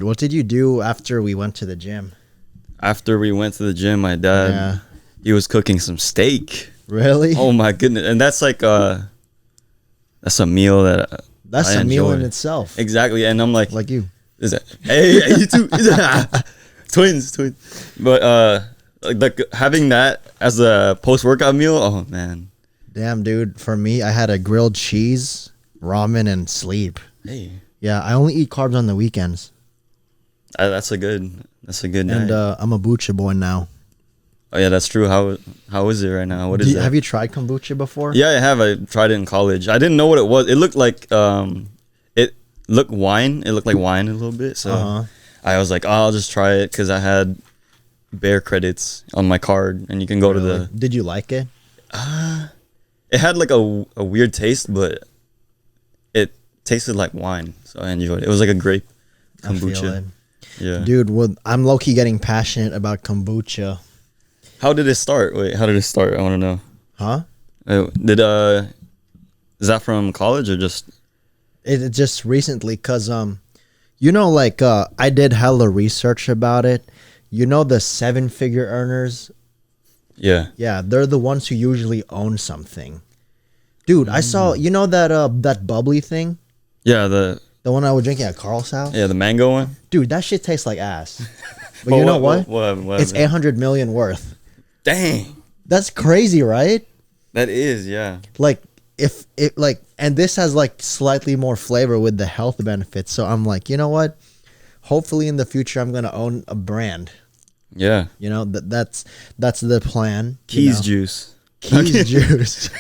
Dude, what did you do after we went to the gym? After we went to the gym, my dad, he was cooking some steak. Really? Oh my goodness. And that's like that's a meal that that's I a enjoy. meal in itself. Exactly. And I'm like you. Is that hey you too? twins. But like having that as a post-workout meal, oh man. Damn, dude. For me, I had a grilled cheese, ramen, and sleep. Hey. Yeah, I only eat carbs on the weekends. That's a good night. And I'm a kombucha boy now. Oh yeah, that's true. How is it right now? What is it? Have you tried kombucha before? Yeah, I have. I tried it in college. I didn't know what it was. It looked like it looked wine. It looked like wine a little bit. So I was like, oh, I'll just try it because I had Bear credits on my card, and you can go to the. Did you like it? It had like a weird taste, but it tasted like wine, so I enjoyed it. It was like a grape kombucha. Yeah, dude. Well, I'm low key getting passionate about kombucha. How did it start? Wait, how did it start? I want to know. Huh? Is that from college or just? It just recently, cause like I did hella research about it. You know the 7-figure earners. Yeah. Yeah, they're the ones who usually own something. Dude, I saw that bubbly thing. Yeah, the one I was drinking at Carl's house. Yeah, the mango one. Dude, that shit tastes like ass. But you know what? It's 800 million worth. Dang. That's crazy, right? That is, yeah. Like if it like, and this has like slightly more flavor with the health benefits. So I'm like, you know what? Hopefully in the future I'm gonna own a brand. Yeah. You know, that's the plan. Keys juice. Keys juice.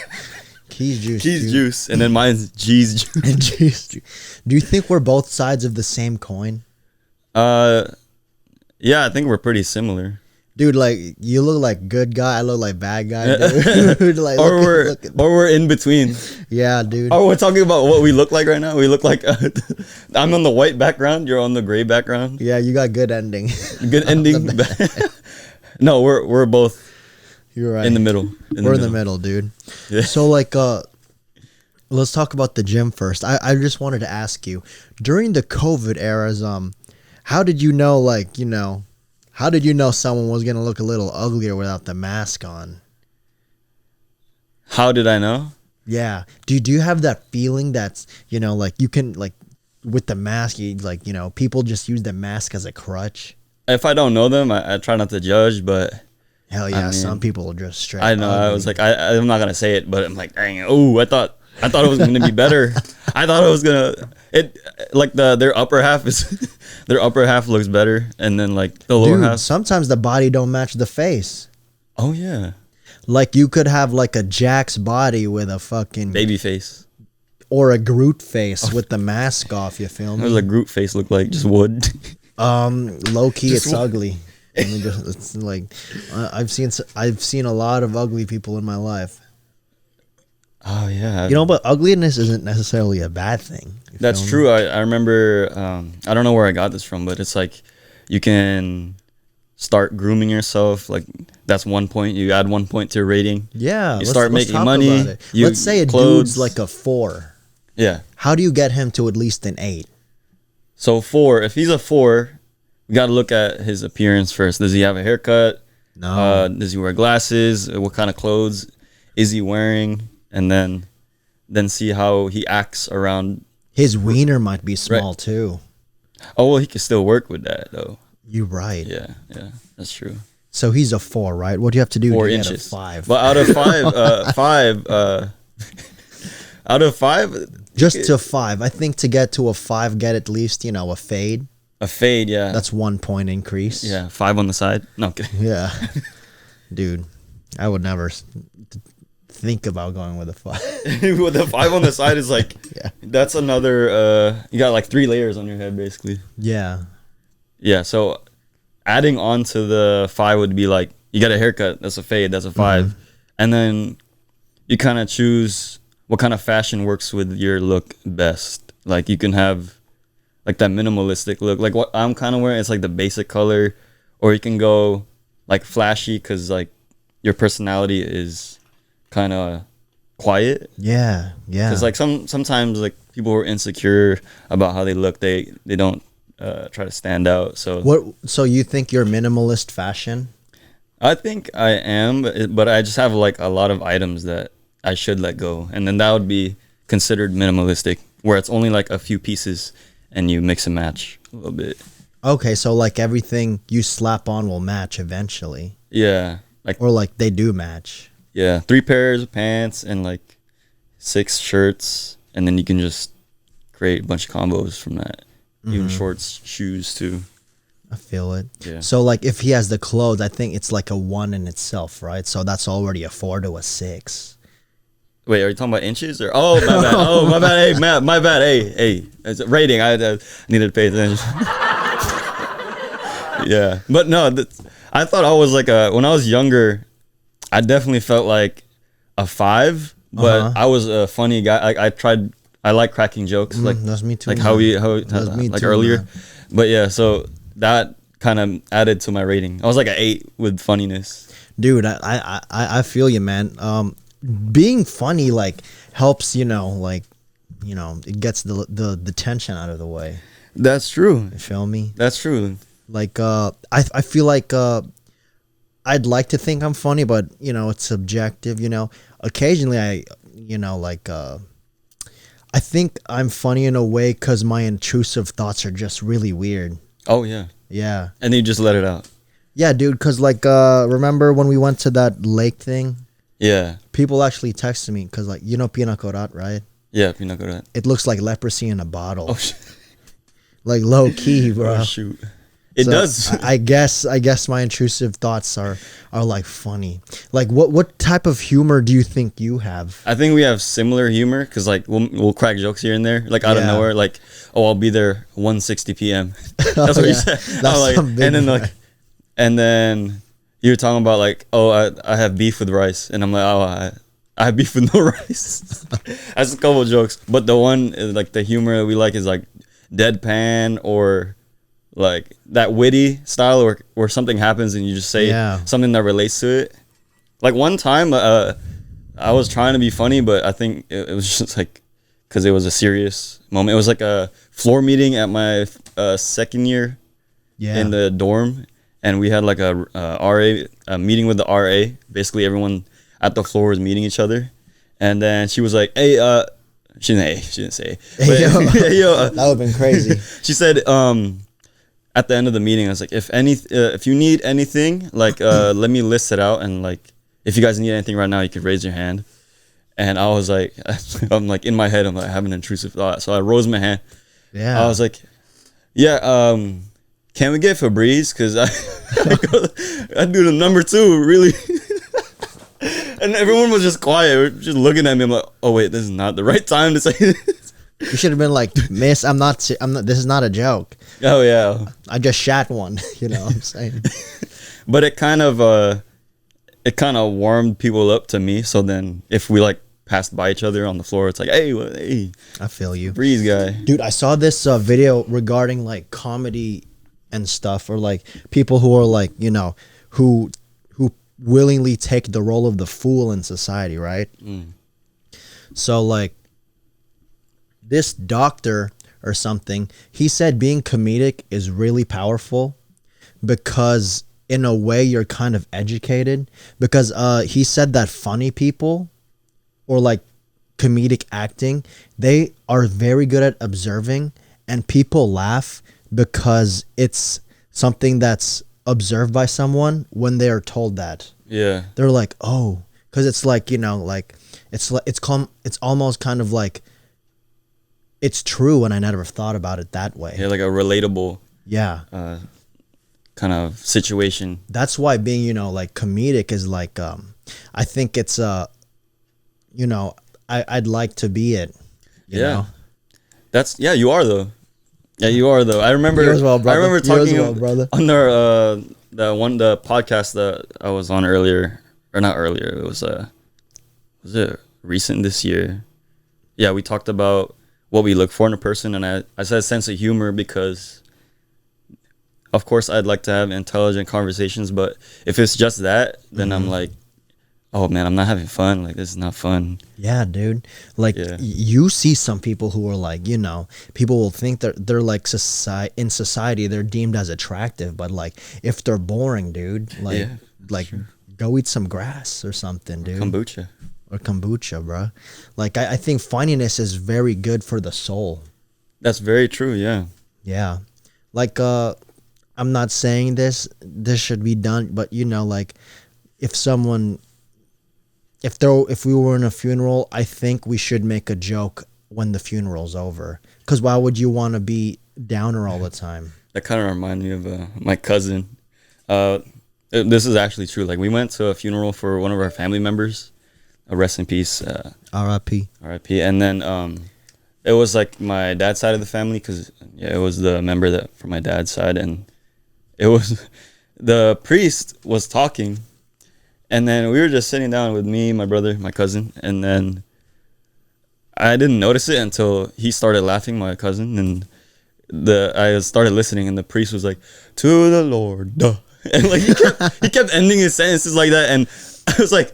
Keys juice. Keys juice. And then mine's G's juice. And G's juice. Do you think we're both sides of the same coin? Yeah, I think we're pretty similar. Dude, like you look like good guy, I look like bad guy, dude. Like, or we're in between. Yeah, dude. Oh, we're talking about what we look like right now. We look like I'm on the white background. You're on the gray background. Yeah, you got good ending. Good ending. No, we're both. You're right. In the middle. We're in the middle, dude. Yeah. So like, let's talk about the gym first. I just wanted to ask you, during the COVID eras, how did you know, like, you know, how did you know someone was gonna look a little uglier without the mask on? How did I know? Yeah. Do you have that feeling that's, you know, like you can, like with the mask, you, like, you know, people just use the mask as a crutch? If I don't know them, I try not to judge, but hell yeah, I mean, some people are just straight I know. ugly. I was like, I'm not gonna say it, but I'm like, dang, oh, I thought it was gonna be better. I thought it was gonna like their upper half looks better, and then like the lower half. Sometimes the body don't match the face. Oh yeah. Like you could have like a Jack's body with a fucking baby face, or a Groot face with the mask off. You feel me? What does a Groot face look like? Just wood. Low key, it's ugly. I mean, it's like I've seen a lot of ugly people in my life. Oh yeah. You know, but ugliness isn't necessarily a bad thing. That's true. I remember. I don't know where I got this from, but it's like you can start grooming yourself. Like that's 1 point. You add 1 point to your rating. Yeah. You start making money. Let's say a dude's like a 4. Yeah. How do you get him to at least an 8? So 4. If he's a 4, we got to look at his appearance first. Does he have a haircut? No. Does he wear glasses? What kind of clothes is he wearing? And then see how he acts around. His wiener might be small too. Oh well, he can still work with that though. You're right. Yeah, that's true. So he's a 4, right? What do you have to do 4 to inches. get a 5? But out of 5, out of 5, just to 5. I think to get to a 5, get at least, you know, a fade. A fade, yeah. That's 1 point increase. Yeah, 5 on the side. No, I'm kidding. Yeah, dude, I would never think about going with a 5. With the 5 on the side is like, yeah, that's another. You got like 3 layers on your head, basically. Yeah. Yeah. So adding on to the 5 would be like you got a haircut. That's a fade. That's a 5, and then you kind of choose what kind of fashion works with your look best. Like you can have like that minimalistic look, like what I'm kind of wearing. It's like the basic color, or you can go like flashy because like your personality is kind of quiet. Yeah. Because like sometimes like people who are insecure about how they look, they don't try to stand out. So What? So you think you're minimalist fashion? I think I am, but I just have like a lot of items that I should let go, and then that would be considered minimalistic, where it's only like a few pieces and you mix and match a little bit. Okay, so like everything you slap on will match eventually, Yeah, like or like they do match. yeah, 3 pairs of pants and like 6 shirts, and then you can just create a bunch of combos from that. Even shorts, shoes too. I feel it. Yeah. So like if he has the clothes, I think it's like a 1 in itself, right? So that's already a 4 to a 6. Wait, are you talking about inches or? Oh, my bad. Oh, my bad. Hey, Matt, my bad. Hey, it's a rating. I needed to pay attention. Yeah, but no, I thought I was like when I was younger, I definitely felt like a 5, but I was a funny guy. I like cracking jokes, like That's me too. like man. That's me like too, earlier. man. But yeah, so that kind of added to my rating. I was like an 8 with funniness. Dude, I feel you, man. Being funny like helps, like, it gets the tension out of the way. That's true. You feel me? That's true. Like I feel like I'd like to think I'm funny, but it's subjective. Occasionally I think I'm funny in a way because my intrusive thoughts are just really weird. Oh yeah. Yeah. And then you just let it out. Yeah, dude, because like remember when we went to that lake thing? Yeah. People actually texted me because like pina colada, right? Yeah, you're not good at. It looks like leprosy in a bottle. Oh shit. Like low key, bro. Oh shoot. It So, does. I guess my intrusive thoughts are like funny. Like what type of humor do you think you have? I think we have similar humor because like we'll crack jokes here and there, like out of Yeah. nowhere. Like, oh, I'll be there 1:60 p.m. That's what you yeah. said. That's I'm like, some big and then guy. like, and then you're talking about like, oh, I have beef with rice, and I'm like, oh, I have beef with no rice. That's a couple of jokes, but the one like the humor that we like is like deadpan or like that witty style where something happens and you just say Yeah. something that relates to it. Like one time I was trying to be funny, but I think it was just like because it was a serious moment. It was like a floor meeting at my second year in the dorm, and we had like a meeting with the RA. Basically everyone at the floor was meeting each other, and then she was like, hey, she didn't say Hey, yo. yo, That would have been crazy. she said at the end of the meeting, I was like, if you need anything, like let me list it out, and like if you guys need anything right now, you could raise your hand. And I was like, I'm like in my head, I'm like I have an intrusive thought, so I rose my hand. Yeah. I was like, yeah, can we get Febreze? Because I do the number 2 really. And everyone was just quiet, just looking at me. I'm like, oh wait, this is not the right time to say this. You should have been like, Miss, I'm not. This is not a joke. Oh yeah. I just shat one. You know what I'm saying? But it kind of warmed people up to me. So then if we like passed by each other on the floor, it's like, hey, I feel you, Breeze guy. dude. I saw this video regarding like comedy and stuff, or like people who are like who willingly take the role of the fool in society, right? So like this doctor or something, he said being comedic is really powerful because in a way you're kind of educated, because he said that funny people or like comedic acting, they are very good at observing, and people laugh because it's something that's observed by someone when they are told that. Yeah. They're like, oh, because it's like like it's almost kind of like it's true, and I never thought about it that way. Yeah, like a relatable Yeah. kind of situation. That's why being like comedic is like I think it's I'd like to be it. You know? You are though. Yeah, you are though. I remember. You as well, brother. I remember You as talking well, brother. on the podcast that I was on earlier, or not earlier. It was it recent this year? Yeah, we talked about what we look for in a person, and I said sense of humor because, of course, I'd like to have intelligent conversations, but if it's just that, then I'm like, oh man, I'm not having fun. Like, this is not fun. Yeah, dude. Like Yeah. you see some people who are like, people will think that they're like in society they're deemed as attractive, but like if they're boring, dude, like Yeah, like go eat some grass or something, dude. Kombucha. Or kombucha, bro. Like I think funniness is very good for the soul. That's very true. Yeah. Yeah. Like I'm not saying this should be done, but like if we were in a funeral, I think we should make a joke when the funeral's over. Cuz why would you want to be downer all the time? That kind of reminded me of my cousin. This is actually true. Like, we went to a funeral for one of our family members. Rest in peace. R.I.P. R.I.P. And then it was like my dad's side of the family, because it was the member that from my dad's side, and it was the priest was talking, and then we were just sitting down with me, my brother, my cousin, and then I didn't notice it until he started laughing, my cousin, and I started listening, and the priest was like, "To the Lord," duh. And like he kept ending his sentences like that, and I was like,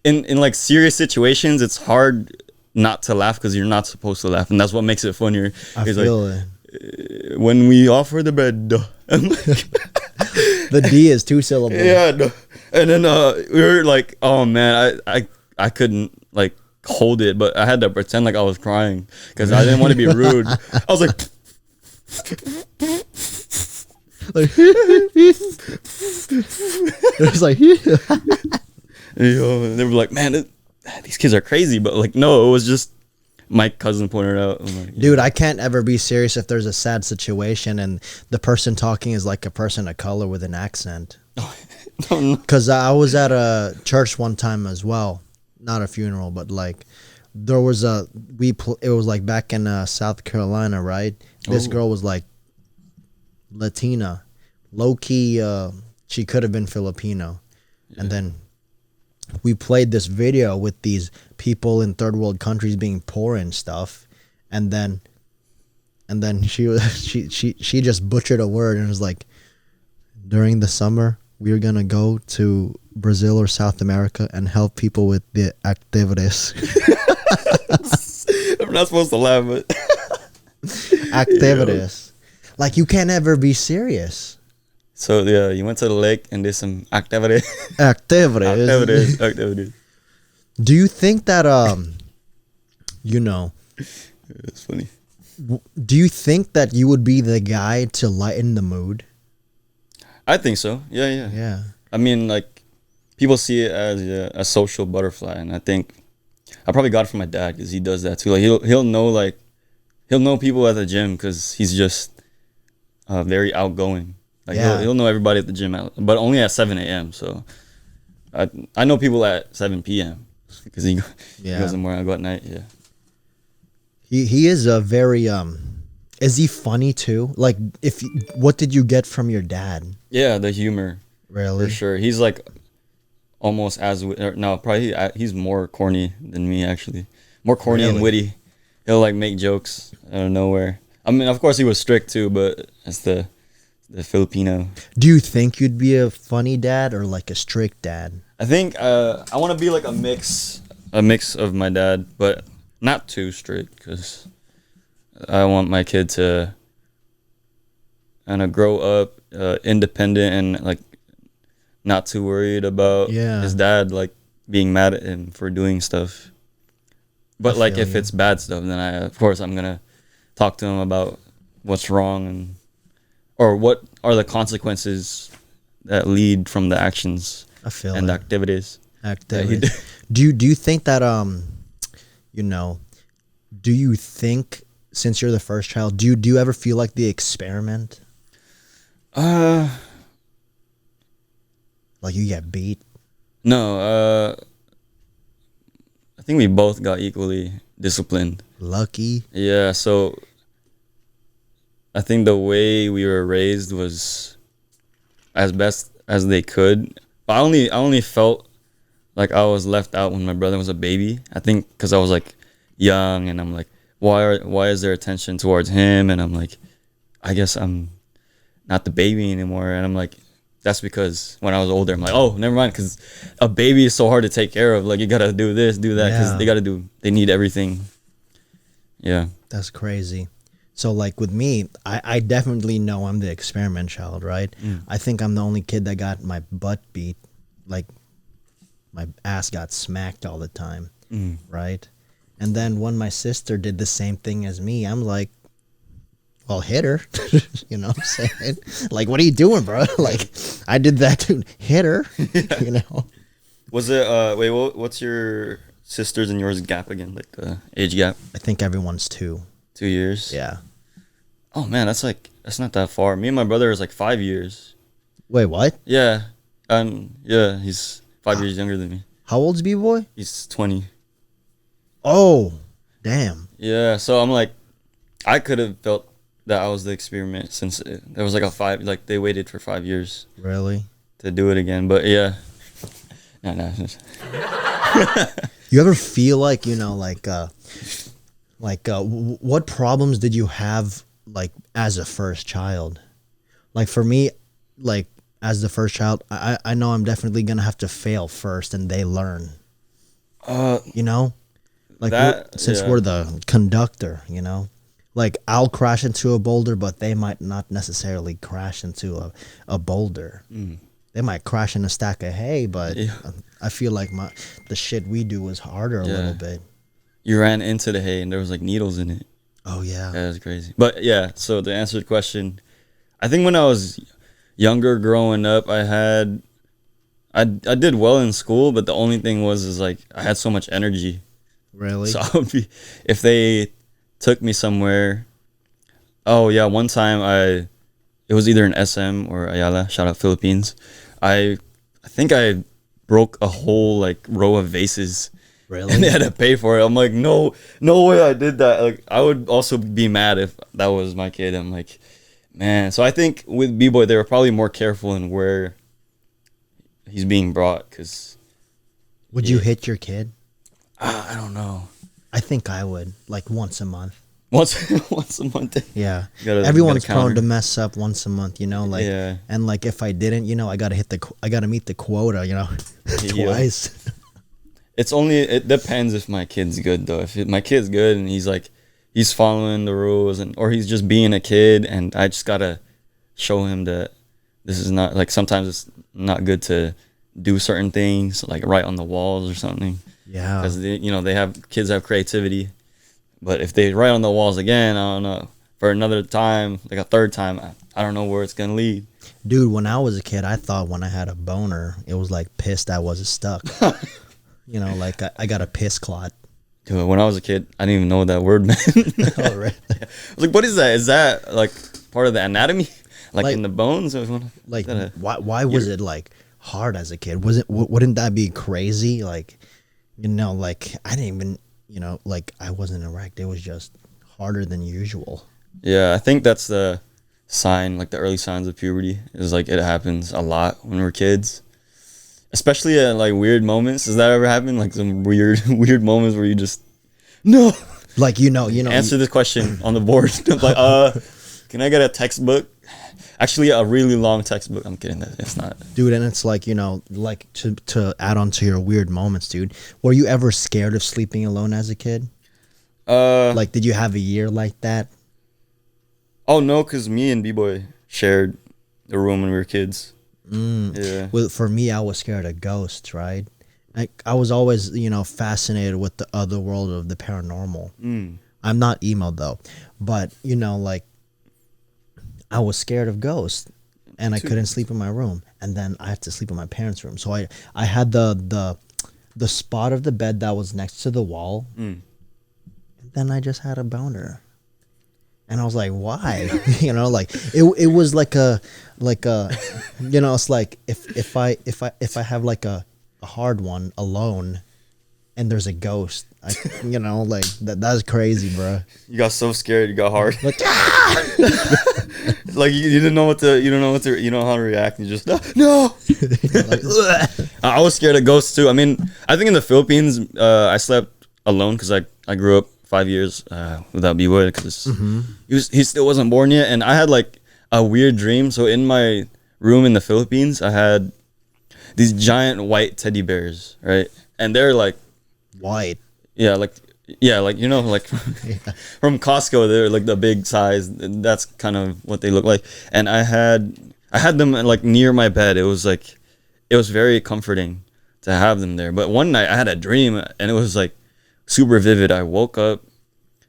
in like serious situations, it's hard not to laugh because you're not supposed to laugh, and that's what makes it funnier. I He's feel like, when we offer the bread, duh. I'm like, the D is 2 syllables. yeah, duh. And then we were like, oh man, I couldn't like hold it, but I had to pretend like I was crying because I didn't want to be rude. I was like, Like, it was like, they were like, man, these kids are crazy, but like, no, it was just my cousin pointed out. I'm like, dude, I can't ever be serious if there's a sad situation and the person talking is like a person of color with an accent. no. Because I was at a church one time as well, not a funeral, but like there was it was like back in South Carolina, right? This girl was like Latina, low key. She could have been Filipino, and then we played this video with these people in third world countries being poor and stuff, and then she was she just butchered a word and was like, during the summer we're gonna go to Brazil or South America and help people with the activities. I'm not supposed to laugh, but Activities. Like, you can't ever be serious. So yeah, you went to the lake and did some activity. Activities. Activities. Do you think that It's funny. do you think that you would be the guy to lighten the mood? I think so. Yeah. Yeah. I mean, like, people see it as a social butterfly, and I think I probably got it from my dad because he does that too. Like, he'll know people at the gym because he's just very outgoing. Like, he'll know everybody at the gym, but only at 7 a.m. So I know people at 7 p.m. because he goes in the morning. I go at night. Yeah. He is a very is he funny too? Like, what did you get from your dad? Yeah, the humor. Really? For sure. He's like almost probably he's more corny than me, actually. More corny and witty. He'll like make jokes out of nowhere. I mean, of course he was strict too, but that's the Filipino. Do you think you'd be a funny dad or like a strict dad? I think I want to be like a mix of my dad, but not too strict, because I want my kid to kind of grow up independent and like not too worried about his dad like being mad at him for doing stuff. But like if it's bad stuff, then of course I'm gonna talk to him about what's wrong or what are the consequences that lead from the actions and the activities. Do you think that do you think, since you're the first child, do you ever feel like the experiment? Like you get beat? No, I think we both got equally disciplined. Lucky. Yeah, so I think the way we were raised was as best as they could. But I only felt like I was left out when my brother was a baby. I think because I was like young, and I'm like, why is there attention towards him? And I'm like, I guess I'm not the baby anymore. And I'm like, that's because when I was older, I'm like, oh, never mind, because a baby is so hard to take care of. Like, you gotta do this, do that, because they need everything. Yeah, that's crazy. So like with me, I definitely know I'm the experiment child, right? I think I'm the only kid that got my butt beat, like my ass got smacked all the time, right? And then when my sister did the same thing as me, I'm like, well, hit her. You know what I'm saying? Like, what are you doing, bro? Like, I did that too. Hit her. You know? Was it, wait, what's your sisters and yours gap again? Like the age gap? I think everyone's 2. 2 years? Yeah. Oh, man, that's not that far. Me and my brother is like 5 years. Wait, what? Yeah. Yeah, he's 5 years younger than me. How old's B-Boy? He's 20. Oh, damn. Yeah, so I'm like, I could have felt that I was the experiment since there was like they waited for 5 years. Really? To do it again, but yeah. No. You ever feel like, you know, what problems did you have, like, as a first child? Like, for me, like, as the first child, I know I'm definitely going to have to fail first and they learn. You know? Like, we're the conductor, you know? Like, I'll crash into a boulder, but they might not necessarily crash into a boulder. They might crash in a stack of hay, but I feel like the shit we do is harder a little bit. You ran into the hay and there was like needles in it. Oh, yeah. Yeah, that's crazy. But yeah, so to answer the question, I think when I was younger growing up, I did well in school, but the only thing is like I had so much energy. Really? So I would be, if they took me somewhere. Oh yeah, one time it was either in SM or Ayala, shout out Philippines. I think I broke a whole like row of vases. Really? And they had to pay for it. I'm like, no way I did that. Like, I would also be mad if that was my kid. I'm like, man. So I think with B-Boy, they were probably more careful in where he's being brought. Cause would you hit your kid? I don't know. I think I would, like once a month. Once a month. Yeah. Everyone's prone to mess up once a month, you know, like, and like if I didn't, you know, I gotta meet the quota, you know, twice. It depends if my kid's good though. If my kid's good and he's following the rules or he's just being a kid, and I just gotta show him that this is not, like, sometimes it's not good to do certain things, like write on the walls or something. Yeah. Because kids have creativity. But if they write on the walls again, I don't know, for another time, like a third time, I don't know where it's gonna lead. Dude, when I was a kid, I thought when I had a boner, it was like pissed I wasn't stuck. You know, like I got a piss clot. Dude, when I was a kid, I didn't even know what that word meant. Oh, really? I was like, what is that? Is that like part of the anatomy? Like in the bones? Like, why was it like hard as a kid? Wouldn't that be crazy? Like, you know, like I didn't even, you know, like I wasn't erect. It was just harder than usual. Yeah, I think that's the sign, like the early signs of puberty, is like it happens a lot when we're kids. Especially at like weird moments. Does that ever happen? Like some weird moments where you just like you know answer this question on the board. Like, can I get a textbook? Actually, a really long textbook. I'm kidding. It's not. Dude, and it's like, you know, like to add on to your weird moments, dude. Were you ever scared of sleeping alone as a kid? Like, did you have a year like that? Oh no, because me and B-Boy shared the room when we were kids. Yeah. Well, for me, I was scared of ghosts, right? I was always, you know, fascinated with the other world of the paranormal. I'm not emo though, but you know, like I was scared of ghosts, and I couldn't sleep in my room, and then I had to sleep in my parents' room. So I had the spot of the bed that was next to the wall, and then I just had a boner. And I was like, why? You know, like it was like a you know, it's like if I have like a hard one alone and there's a ghost, you know, like that's crazy, bro. You got so scared, you got hard. Like, like you didn't know you don't know how to react, and you just no. I was scared of ghosts too. I mean, I think in the Philippines, I slept alone because I grew up 5 years without B-Boy because he still wasn't born yet, and I had like a weird dream. So in my room in the Philippines, I had these giant white teddy bears, right? And they're like White. yeah, like you know, like from Costco, they're like the big size. That's kind of what they look like. And I had them like near my bed. It was very comforting to have them there. But one night I had a dream, and it was like super vivid. I woke up,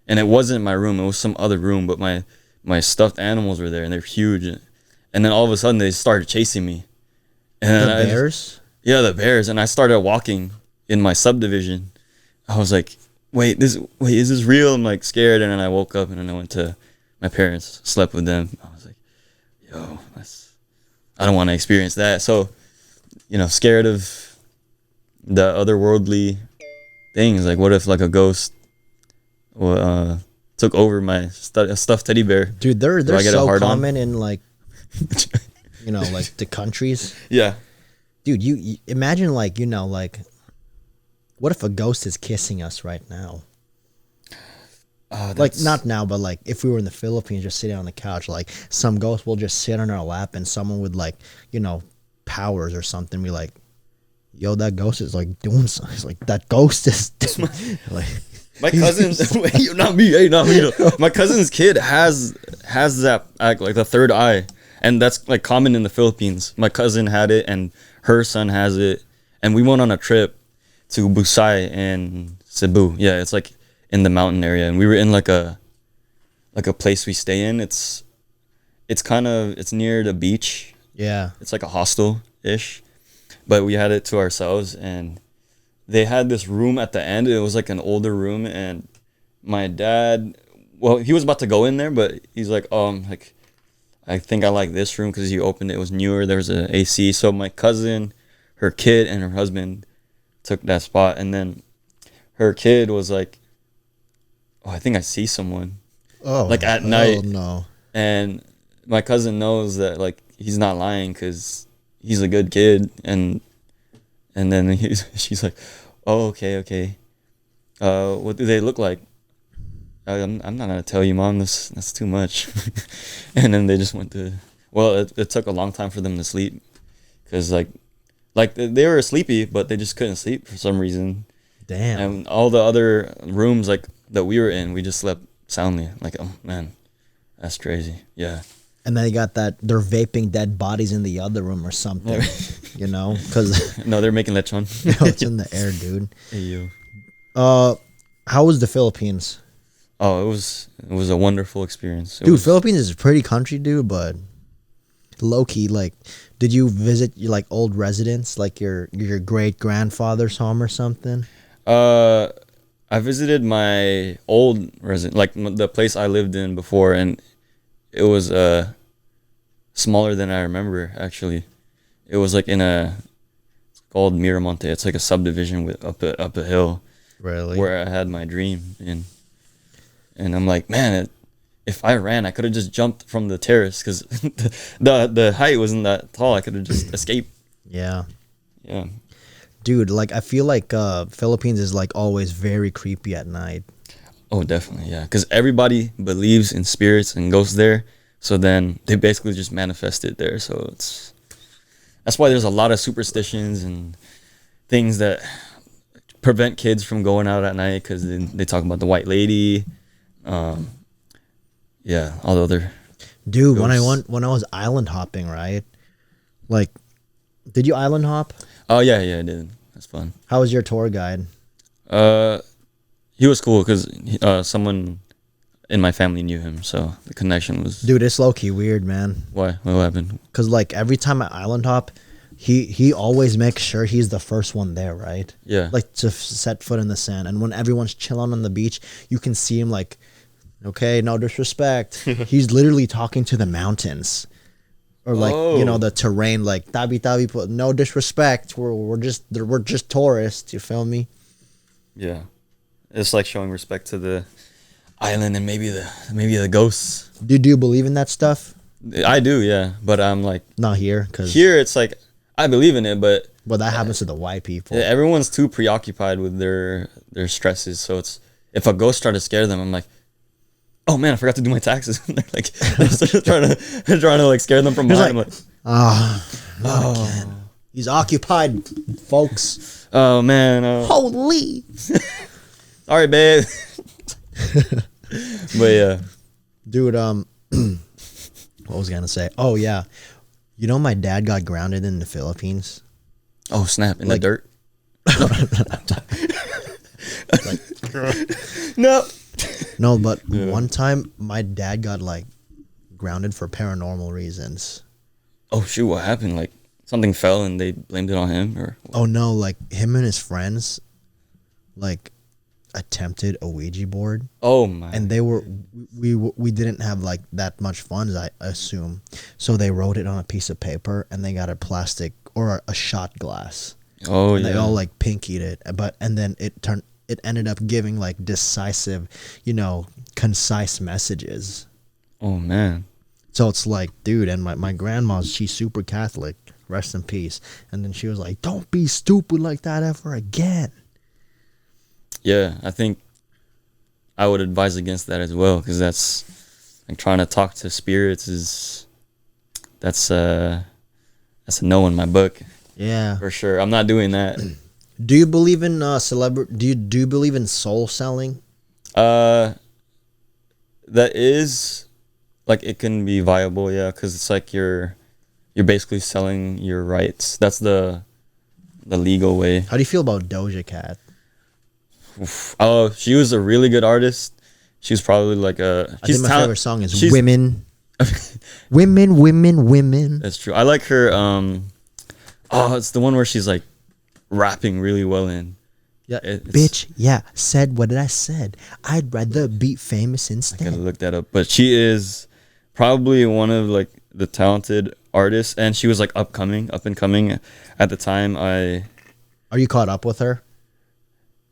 and it wasn't my room. It was some other room, but my stuffed animals were there, and they're huge. And then all of a sudden, they started chasing me. And The bears? Yeah, the bears. And I started walking in my subdivision. I was like, wait, is this real? I'm like scared. And then I woke up, and then I went to my parents, slept with them. I was like, yo, I don't want to experience that. So, you know, scared of the otherworldly things. Like, what if like a ghost took over my stuffed teddy bear? Dude, they're so common in like, you know, like the countries. Yeah. Dude, you imagine like, you know, like, what if a ghost is kissing us right now? Like not now, but like if we were in the Philippines, just sitting on the couch, like some ghost will just sit on our lap, and someone with like, you know, powers or something be like, yo, that ghost is like doing something. It's like that ghost is like my cousin's wait, not me. Hey, not me. My cousin's kid has that like the third eye, and that's like common in the Philippines. My cousin had it, and her son has it, and we went on a trip to Busay in Cebu. Yeah, it's like in the mountain area, and we were in like a place we stay in. It's near the beach. Yeah, it's like a hostel ish, but we had it to ourselves, and they had this room at the end. It was like an older room, and my dad, well, he was about to go in there, but he's like, like, I think I like this room because he opened it. It was newer. There was an AC. So my cousin, her kid, and her husband took that spot, and then her kid was like, oh, I think I see someone. Oh, like at night. Oh no. And my cousin knows that like he's not lying because he's a good kid, and then she's like, oh, okay. What do they look like? I'm not gonna tell you, Mom. That's too much. And then they just went to. Well, it took a long time for them to sleep, because like they were sleepy, but they just couldn't sleep for some reason. Damn. And all the other rooms like that we were in, we just slept soundly. Like, oh man, that's crazy. Yeah. And then they got that they're vaping dead bodies in the other room or something, you know? Because no, they're making lechon. No, it's in the air, dude. Hey, you. How was the Philippines? Oh, it was a wonderful experience. Dude, Philippines is a pretty country, dude, but low key, like, did you visit your like old residence, like your great grandfather's home or something? I visited my old residence, like the place I lived in before, and it was smaller than I remember. Actually, it was like it's called Miramonte. It's like a subdivision with up a hill. Really? Where I had my dream in. And I'm like, man, if I ran, I could have just jumped from the terrace, because the height wasn't that tall. I could have just escaped. Yeah. Yeah. Dude, like, I feel like Philippines is like always very creepy at night. Oh, definitely, yeah. Because everybody believes in spirits and goes there, so then they basically just manifest it there. So that's why there's a lot of superstitions and things that prevent kids from going out at night, because they talk about the white lady. Yeah, all the other. Dude, when I was island hopping, right? Like, did you island hop? Oh yeah, I did. That's fun. How was your tour guide? He was cool because someone in my family knew him, so the connection was. Dude, it's low key weird, man. Why? What happened? Because like every time I island hop, he always makes sure he's the first one there, right? Yeah. Like to set foot in the sand, and when everyone's chilling on the beach, you can see him like, okay, no disrespect. He's literally talking to the mountains, or like you know the terrain, like tabi, no disrespect. We're just tourists. You feel me? Yeah, it's like showing respect to the island and maybe the ghosts. Do you believe in that stuff? I do, yeah, but I'm like not here, because here it's like I believe in it, but that happens to the white people. Everyone's too preoccupied with their stresses, so it's if a ghost tries to scare them, I'm like, oh man, I forgot to do my taxes. They're like they're trying to like scare them from behind. Like, Ah, not again. He's occupied, folks. Oh man. Holy. All right, babe. But yeah. Dude, what was I gonna say? Oh yeah. You know my dad got grounded in the Philippines? Oh snap! In the dirt. No. No, but one time my dad got like grounded for paranormal reasons. Oh shoot! What happened? Like something fell and they blamed it on him, or what? Oh no, like him and his friends like attempted a Ouija board. Oh my! And they were we didn't have like that much funds, I assume. So they wrote it on a piece of paper and they got a plastic or a shot glass. Oh and yeah. They all like pinkied it, and then it ended up giving like decisive, concise messages. Oh man. So it's like, dude, and my grandma's, she's super Catholic, rest in peace. And then she was like, don't be stupid like that ever again. Yeah, I think I would advise against that as well, because that's like trying to talk to spirits that's a no in my book. Yeah, For sure. I'm not doing that. do you believe in do you believe in soul selling? That is like, it can be viable, yeah, because it's like you're basically selling your rights. That's the legal way. How do you feel about Doja Cat? Oh, she was a really good artist. She was probably like I think my favorite song is she's- Women. Women. That's true. I like her. It's the one where she's like rapping really well in. Yeah, It's- bitch. Yeah, said what did I said? I'd rather be famous I instead. gotta look that up. But she is probably one of like the talented artists, and she was like up and coming at the time. Are you caught up with her?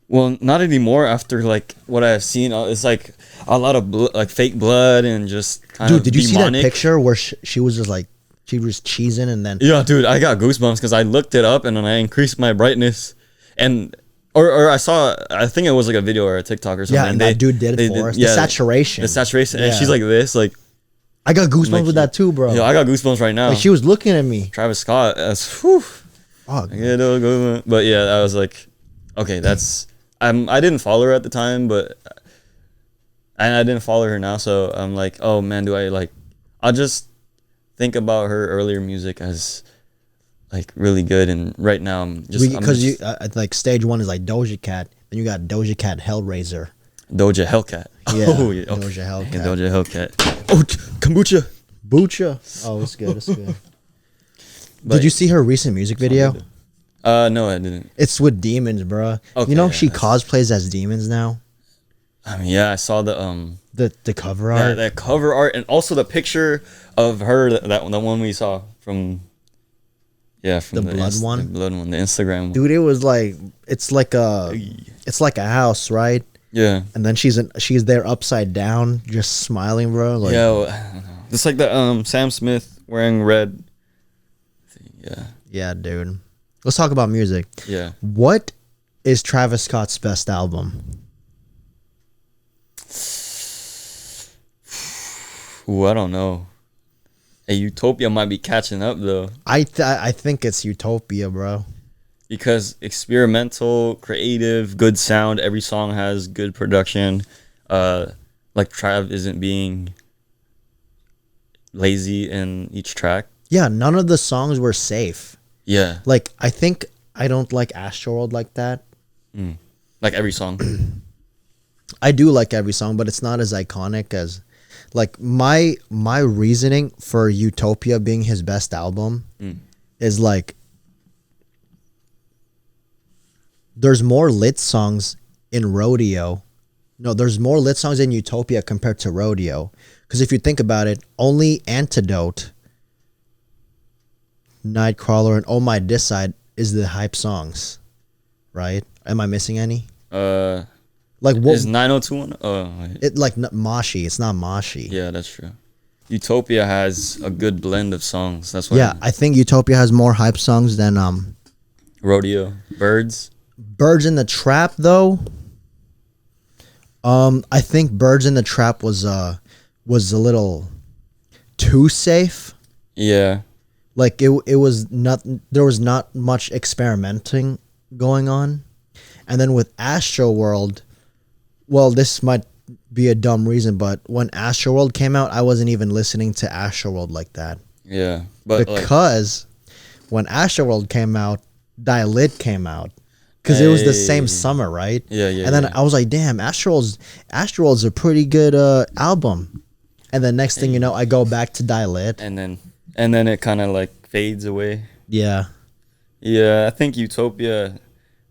Well, not anymore. After like what I've seen, it's like a lot of like fake blood and just kind Dude, of did you see that demonic. picture where she was just like, she was cheesing and then Yeah, dude, I got goosebumps because I looked it up and then I increased my brightness, and or I think it was like a video or a TikTok or something. yeah, and that dude did it for us. The saturation. The saturation, and Yeah. she's like this, like I got goosebumps like, with that too, bro. I got goosebumps right now. Like she was looking at me. Travis Scott, whew. Oh, Yeah, no, go. But yeah, I was like, okay, that's. I didn't follow her at the time, and I didn't follow her now, so I'm like, oh man, do I like? I'll just think about her earlier music as like really good, and right now I'm just because like stage one is like Doja Cat, then you got Doja Cat Hellraiser. Doja Hellcat. Yeah, Oh, yeah. Okay. Doja Hellcat. Yeah, Doja Hellcat. Oh, kombucha. Bucha. Oh, it's good. It's good. But- Did you see her recent music video? No, I didn't. It's with demons, bro. Okay, you know yeah, she that's- cosplays as demons now. I mean, yeah, I saw the The cover art. that cover art, and also the picture of her, that one we saw from. Yeah, from The blood one? The blood one, the Instagram one. Dude, it was like it's like a house, right? Yeah. And then she's there upside down, just smiling, bro. Like, Yeah, well, I don't know. It's like the Sam Smith wearing red. Yeah. yeah, dude. Let's talk about music. Yeah. What is Travis Scott's best album? Ooh, I don't know. Hey, Utopia might be catching up though, I think it's Utopia, bro. because experimental, creative, good sound. Every song has good production. Like Trav isn't being lazy in each track. Yeah, none of the songs were safe. Yeah. Like I don't like Astroworld like that. Like every song. I do like every song, but it's not as iconic as like my reasoning for Utopia being his best album is like there's more lit songs in Rodeo. No, there's more lit songs in Utopia compared to Rodeo. Because if you think about it, only Antidote, Nightcrawler, and Oh My Decide is the hype songs, right? Am I missing any? Like what? Is 902 one? Oh, wait. It like Moshi. It's not Moshi. Yeah, that's true. Utopia has a good blend of songs. That's why. Yeah, I think Utopia has more hype songs than Rodeo, Birds. Birds in the Trap though. I think Birds in the Trap was a little too safe. Yeah. Like it was not, there was not much experimenting going on. And then with Astroworld, well, this might be a dumb reason, but when Astroworld came out, I wasn't even listening to Astroworld like that. Yeah, but Because when Astroworld came out, Dial-It came out. Because it was the same Hey. summer, right? Yeah, yeah. And then yeah. I was like, damn, Astroworld's a pretty good album. And then next thing you know, I go back to Dial-It. and then it kind of like fades away. Yeah. Yeah, I think Utopia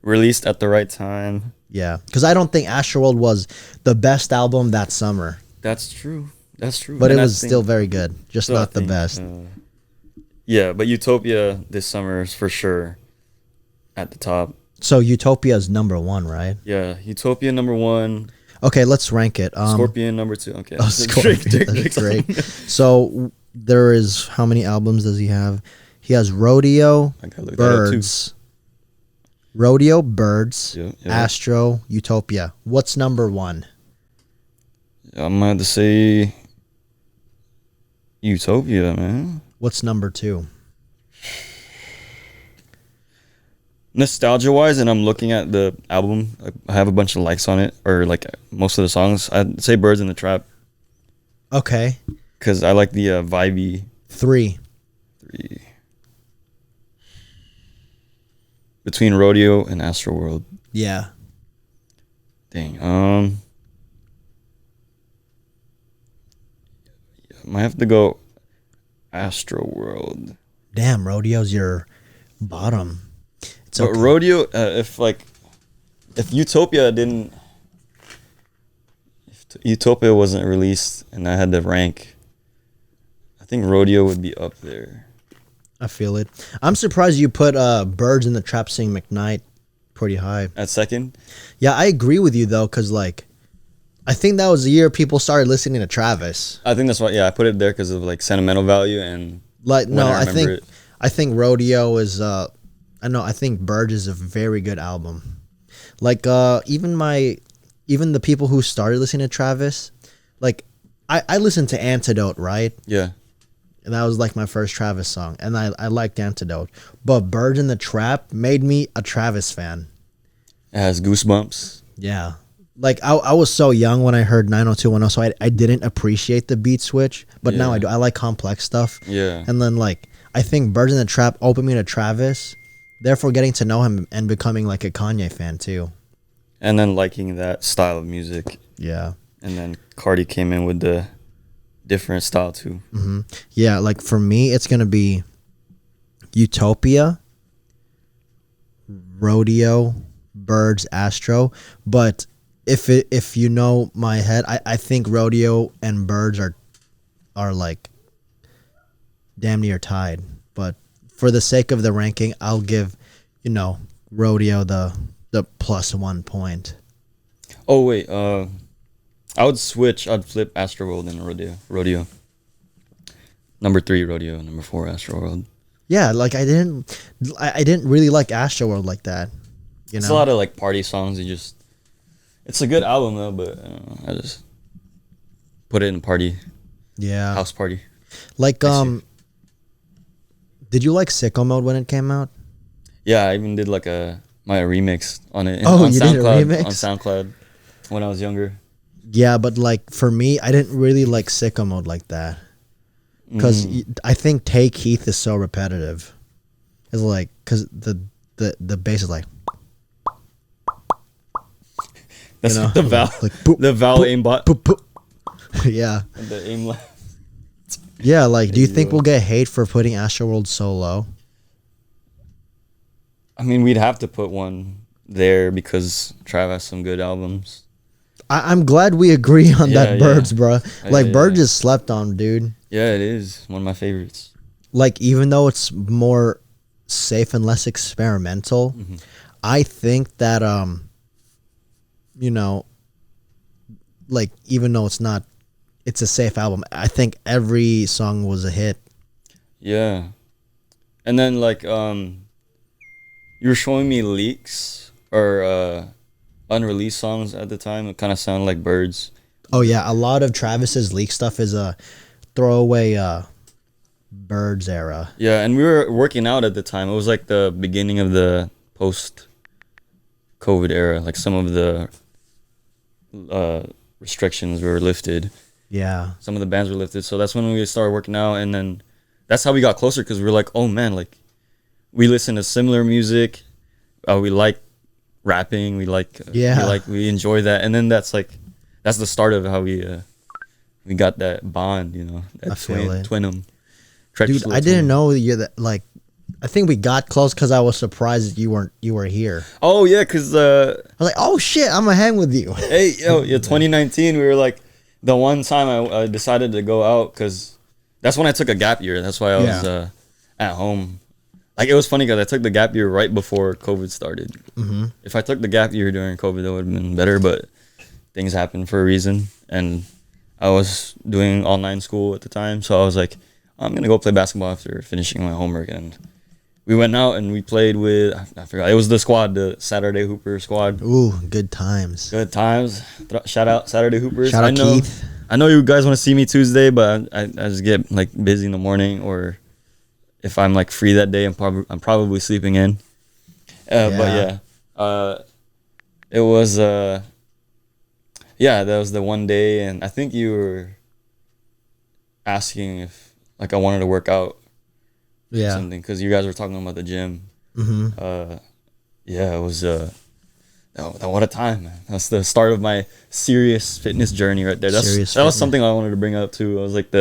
released at the right time. Yeah. Because I don't think Astroworld was the best album that summer. That's true. That's true. But And it I was think- still very good. Just so I not the think, best. Yeah, but Utopia this summer is for sure at the top. So Utopia's number 1, right? Yeah, Utopia number 1, Okay, let's rank it. Scorpion number 2. Okay, Oh, Scorpion. That's Drake. So there is, how many albums does he have? He has Rodeo, I gotta look that up too. Birds, Rodeo, Birds, Yeah, yeah. Astro, Utopia. What's number 1? I'm gonna have to say Utopia, man. What's number 2? Nostalgia wise, and I'm looking at the album. I have a bunch of likes on it, or like most of the songs. I'd say Birds in the Trap Okay, because I like the vibey 3. 3 between Rodeo and Astroworld. Yeah. Dang. Might have to go Astroworld. Damn, Rodeo's your bottom. It's But okay. Rodeo, if Utopia didn't, if Utopia wasn't released and I had to rank, I think Rodeo would be up there. I feel it. I'm surprised you put Birds in the Trap Sing McKnight pretty high. At second, Yeah, I agree with you though, because like, I think that was the year people started listening to Travis. I think that's why. Yeah, I put it there because of like sentimental value and Like, when no, I I remember think it. I think Rodeo is I think Birds is a very good album. Like even the people who started listening to Travis, like I listened to Antidote, right? Yeah, And that was like my first Travis song, and I liked Antidote. But Birds in the Trap made me a Travis fan. it has Goosebumps. Yeah. Like I was so young when I heard 90210, so I didn't appreciate the beat switch, but now Yeah. I do. I like complex stuff. Yeah, And then like I think Birds in the Trap opened me to Travis, therefore getting to know him and becoming like a Kanye fan too. and then liking that style of music, Yeah. and then Cardi came in with the different style too. Yeah, like for me it's going to be Utopia, Rodeo, Birds, Astro, but if you know my head, I think Rodeo and Birds are like damn near tied. But for the sake of the ranking, I'll give, Rodeo the +1 point. Oh wait, I would switch. I'd flip Astroworld and Rodeo. Number 3 Rodeo, number 4 Astroworld. Yeah, like I didn't really like Astroworld like that. It's a lot of like party songs. It's a good album though, but I just put it in party, Yeah. house party. Like I see. did you like Sicko Mode when it came out? Yeah, I even did like my remix on it. Oh, on you did a SoundCloud, remix? on SoundCloud when I was younger. Yeah, but like for me, I didn't really like Sicko Mode like that. Because I think Take Heath is so repetitive. It's like, because the bass is like, That's you know, the Val, like, boop, the Val boop, aimbot, boop, boop. Yeah. and the aim left. Yeah, like, do you think Yeah. we'll get hate for putting Astroworld so low? I mean, we'd have to put one there because Trav has some good albums. I'm glad we agree on Yeah, that yeah. Birds, bro. Like, yeah, Birds yeah. is slept on, dude. Yeah, it is one of my favorites. Like, even though it's more safe and less experimental, I think that like, even though it's a safe album, I think every song was a hit. Yeah, and then like you were showing me leaks or unreleased songs at the time. It kind of sounded like Birds. Oh yeah, a lot of Travis's leak stuff is a throwaway Birds era. Yeah, and we were working out at the time. It was like the beginning of the post-COVID era. Like some of the restrictions were lifted. Yeah. Some of the bands were lifted. So that's when we started working out, and then that's how we got closer because we were like, oh man, like we listen to similar music. We like rapping. We like we enjoy that, and then that's the start of how we got that bond. You know, that twinum. Dude, I didn't know you're that. Like, I think we got close because I was surprised that you were here. Oh yeah, because I was like, oh shit, I'm gonna hang with you. Hey, yo, 2019, we were like, the one time I decided to go out because that's when I took a gap year. That's why I was at home. Like, it was funny because I took the gap year right before COVID started. Mm-hmm. If I took the gap year during COVID, that would have been better. But things happen for a reason, and I was doing online school at the time, so I was like, I'm gonna go play basketball after finishing my homework. And we went out and we played with, I forgot, it was the squad, the Saturday Hooper squad. Ooh, good times. Good times. Shout out Saturday Hoopers. Shout out Keith. I know you guys want to see me Tuesday, but I just get like busy in the morning, or if I'm like free that day, I'm probably sleeping in. But yeah, it was that was the one day, and I think you were asking if like I wanted to work out, or something, because you guys were talking about the gym. Mm-hmm. Yeah, it was what a time, man. That's the start of my serious fitness journey right there. That was something I wanted to bring up too. I was like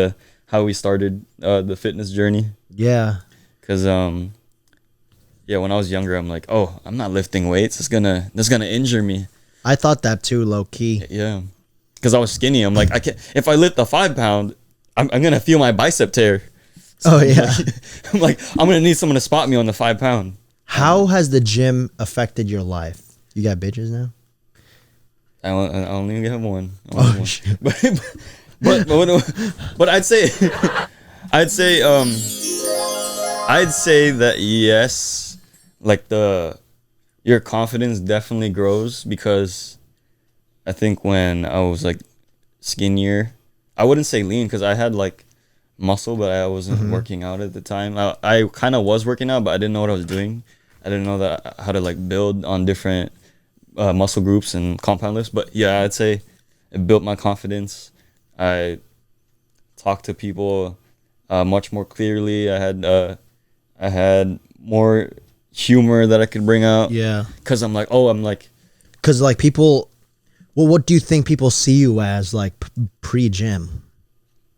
how we started the fitness journey. Yeah, because when I was younger, I'm like, oh, I'm not lifting weights. That's gonna injure me. I thought that too, low key. Yeah, because I was skinny. I'm like, I can't. If I lift a 5 pound, I'm gonna feel my bicep tear. So I'm like, I'm gonna need someone to spot me on the 5 pound. How has the gym affected your life? You got bitches now? I only have one. Oh, shit. But I'd say that yes, like your confidence definitely grows, because I think when I was like skinnier, I wouldn't say lean because I had like muscle, but I wasn't working out at the time. I kind of was working out, but I didn't know what I was doing. I didn't know how to like build on different muscle groups and compound lifts. But yeah, I'd say it built my confidence. I talked to people much more clearly. I had more humor that I could bring out. Yeah, because because like people. Well, what do you think people see you as, like pre-gym?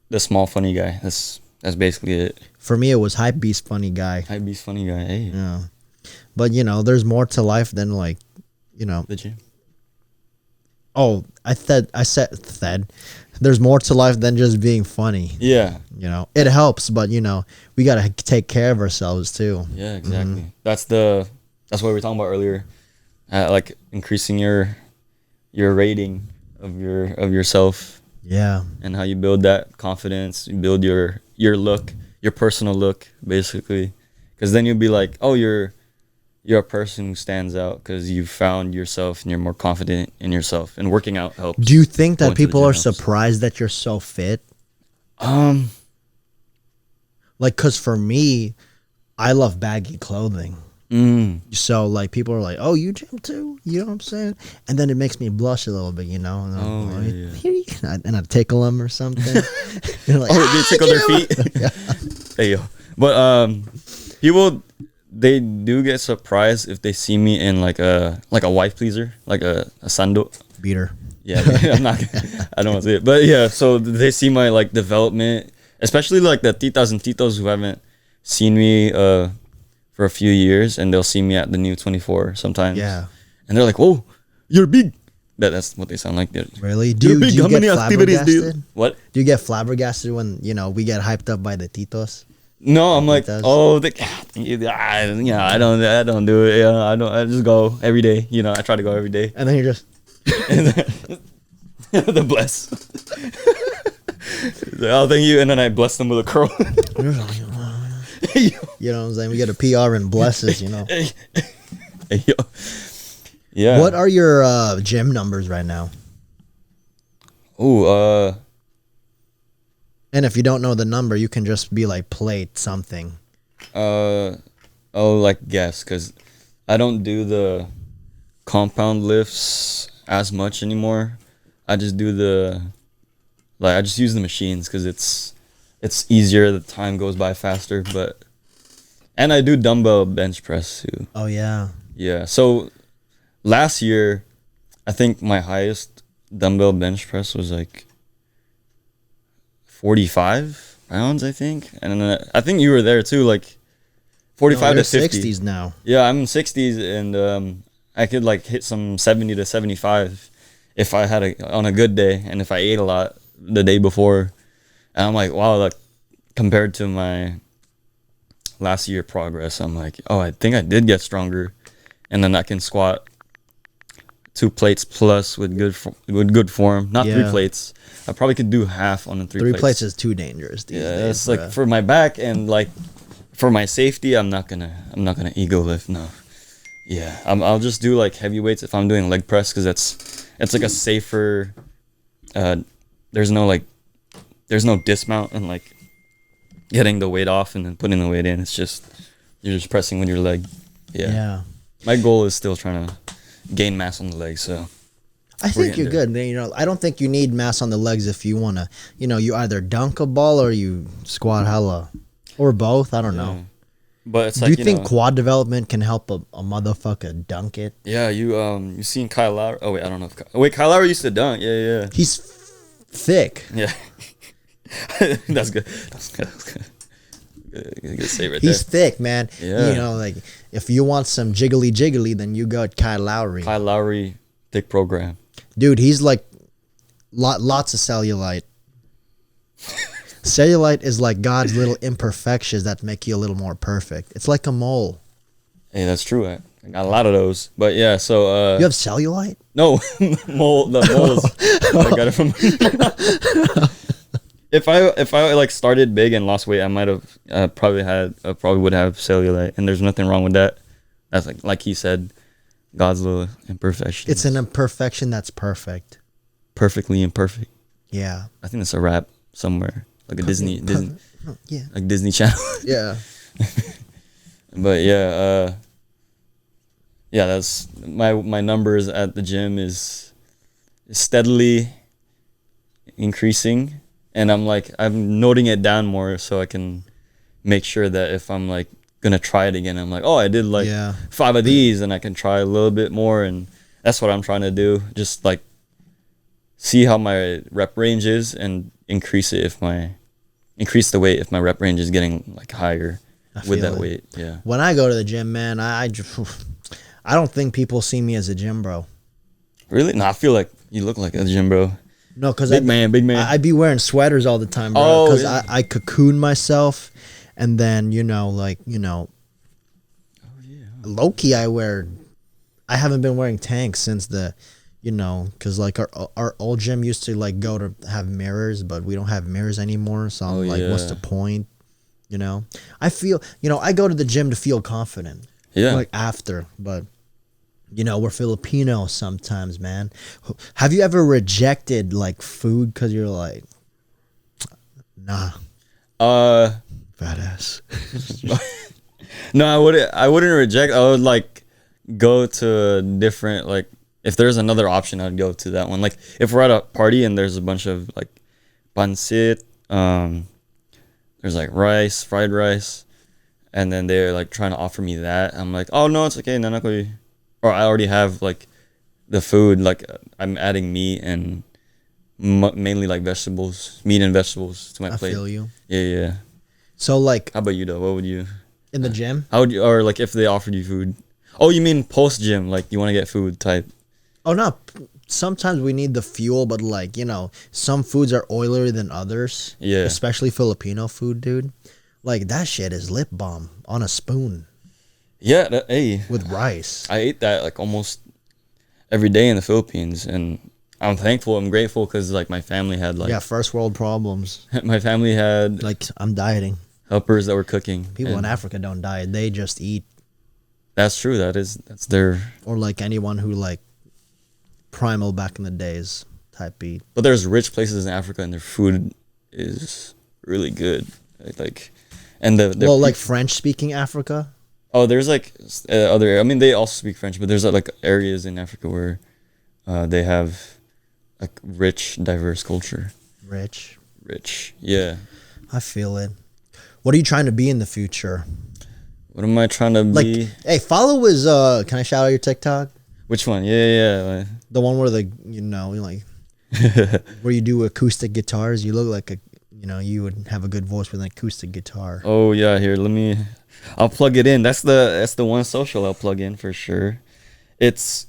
The small funny guy. That's basically it. For me, it was hype beast funny guy. Hype beast funny guy. Hey. Yeah, but there's more to life than like, the gym. Oh, I said there's more to life than just being funny. Yeah. It helps, but we gotta take care of ourselves too. Yeah, exactly. That's what we were talking about earlier. Like increasing your rating of yourself. Yeah. And how you build that confidence, you build your look, your personal look, basically. Because then you'll be like, oh, you're a person who stands out because you found yourself and you're more confident in yourself. And working out helps. Do you think that people are surprised that you're so fit? Like, because for me, I love baggy clothing. So like people are like, oh, you gym too? You know what I'm saying? And then it makes me blush a little bit, And I tickle them or something. Like, they tickle their feet. Yeah. Hey yo, but people, they do get surprised if they see me in like a wife pleaser, like a sando beater. Yeah, I don't want to say it, but yeah. So they see my like development, especially like the titas and titos who haven't seen me for a few years, and they'll see me at the new 24 sometimes. Yeah. And they're like, whoa, you're big. That's what they sound like. Really? Do you get flabbergasted? What? Do you get flabbergasted when, we get hyped up by the titos? No, I'm like, oh, I don't do it. Yeah, I just go every day. I try to go every day. And then you're just... the bless. Oh, thank you. And then I bless them with a curl. You know what I'm saying? We get a PR and blesses, Hey, yo. Yeah. What are your gym numbers right now? Ooh, And if you don't know the number, you can just be like plate something. Like guess, because I don't do the compound lifts as much anymore. I just do I just use the machines because it's easier. The time goes by faster, and I do dumbbell bench press too. Oh yeah. Yeah. So last year, I think my highest dumbbell bench press was like 45 pounds, I think. And then I think you were there too, like 45 to 50. 60s now. Yeah, I'm in 60s, and I could like hit some 70 to 75 if I had on a good day, and if I ate a lot the day before. And I'm like, wow, like compared to my last year progress, I'm like, oh, I think I did get stronger. And then I can squat 2 plates plus with good form, not 3 plates. I probably could do half on the 3 plates. 3 plates is too dangerous these days. It's like for my back and like for my safety, I'm not gonna ego lift. No. Yeah, I'll just do like heavy weights if I'm doing leg press, because it's like a safer. There's no dismount and like getting the weight off and then putting the weight in. It's just you're just pressing with your leg. Yeah. My goal is still trying to gain mass on the legs. So I think you're good. You know, I don't think you need mass on the legs if you wanna. You know, you either dunk a ball or you squat hella, or both. I don't know. But it's do like, you think quad development can help a motherfucker dunk it? Yeah, you seen Kyle Lowry? Oh wait, I don't know if Kyle Lowry used to dunk. Yeah. He's thick. Yeah, that's good. That's good. Good save right He's there. thick, man. Yeah. You know, like if you want some jiggly, then you got Kyle Lowry. Kyle Lowry, thick program. Dude, he's like lots of cellulite. Cellulite is like God's little imperfections that make you a little more perfect. It's like a mole. Hey, that's true. I got a lot of those. But yeah, so you have cellulite? No, the moles. I got it from. If I like started big and lost weight, I might have probably would have cellulite, and there's nothing wrong with that. That's like he said, God's little imperfection. It's an imperfection that's perfect. Perfectly imperfect. Yeah. I think it's a rap somewhere, like a Disney, yeah, like Disney Channel. Yeah. But yeah, that's my numbers at the gym is steadily increasing, and I'm noting it down more so I can make sure that if I'm like gonna try it again, I'm like, oh, I did like 5 of these, and I can try a little bit more, and that's what I'm trying to do. Just like see how my rep range is and increase the weight if my rep range is getting like higher with that weight. Yeah. When I go to the gym, man, I don't think people see me as a gym bro. Really? No, I feel like you look like a gym bro. No, because big man. I be wearing sweaters all the time, bro. Because I cocoon myself, and then low key I haven't been wearing tanks since because like our old gym used to like go to have mirrors, but we don't have mirrors anymore. So I'm what's the point? I feel I go to the gym to feel confident. Yeah. Like after, but. We're Filipinos sometimes, man. Have you ever rejected like food because you're like, nah, fat ass? No, I wouldn't reject. I would like go to different, like if there's another option, I'd go to that one. Like if we're at a party and there's a bunch of like pancit, there's like rice, fried rice, and then they're like trying to offer me that. I'm like, oh no, it's okay, nanako. Or I already have like the food, like I'm adding meat and mainly like meat and vegetables to my plate. I feel you. Yeah. So like, how about you though? What would you? In the gym? How would you, or like if they offered you food? Oh, you mean post gym? Like you want to get food type? Oh no. Sometimes we need the fuel, but like some foods are oilier than others. Yeah. Especially Filipino food, dude. Like that shit is lip balm on a spoon. Yeah, hey. With rice. I ate that like almost every day in the Philippines, and I'm thankful. I'm grateful because like my family had like first world problems. My family had like I'm dieting. Helpers that were cooking. People in Africa don't diet; they just eat. That's true. That's their. Or like anyone who like primal back in the days type eat. But there's rich places in Africa, and their food is really good. Like, and the Well, like French speaking Africa. oh, there's like other. I mean, they also speak French, but there's like areas in Africa where they have like rich, diverse culture. Rich. Yeah. I feel it. What are you trying to be in the future? What am I trying to Like, be? hey, follow his. Can I shout out your TikTok? Which one? Yeah. The one where like where you do acoustic guitars. You look like you would have a good voice with an acoustic guitar. Oh yeah, here, I'll plug it in. That's the one social I'll plug in for sure. It's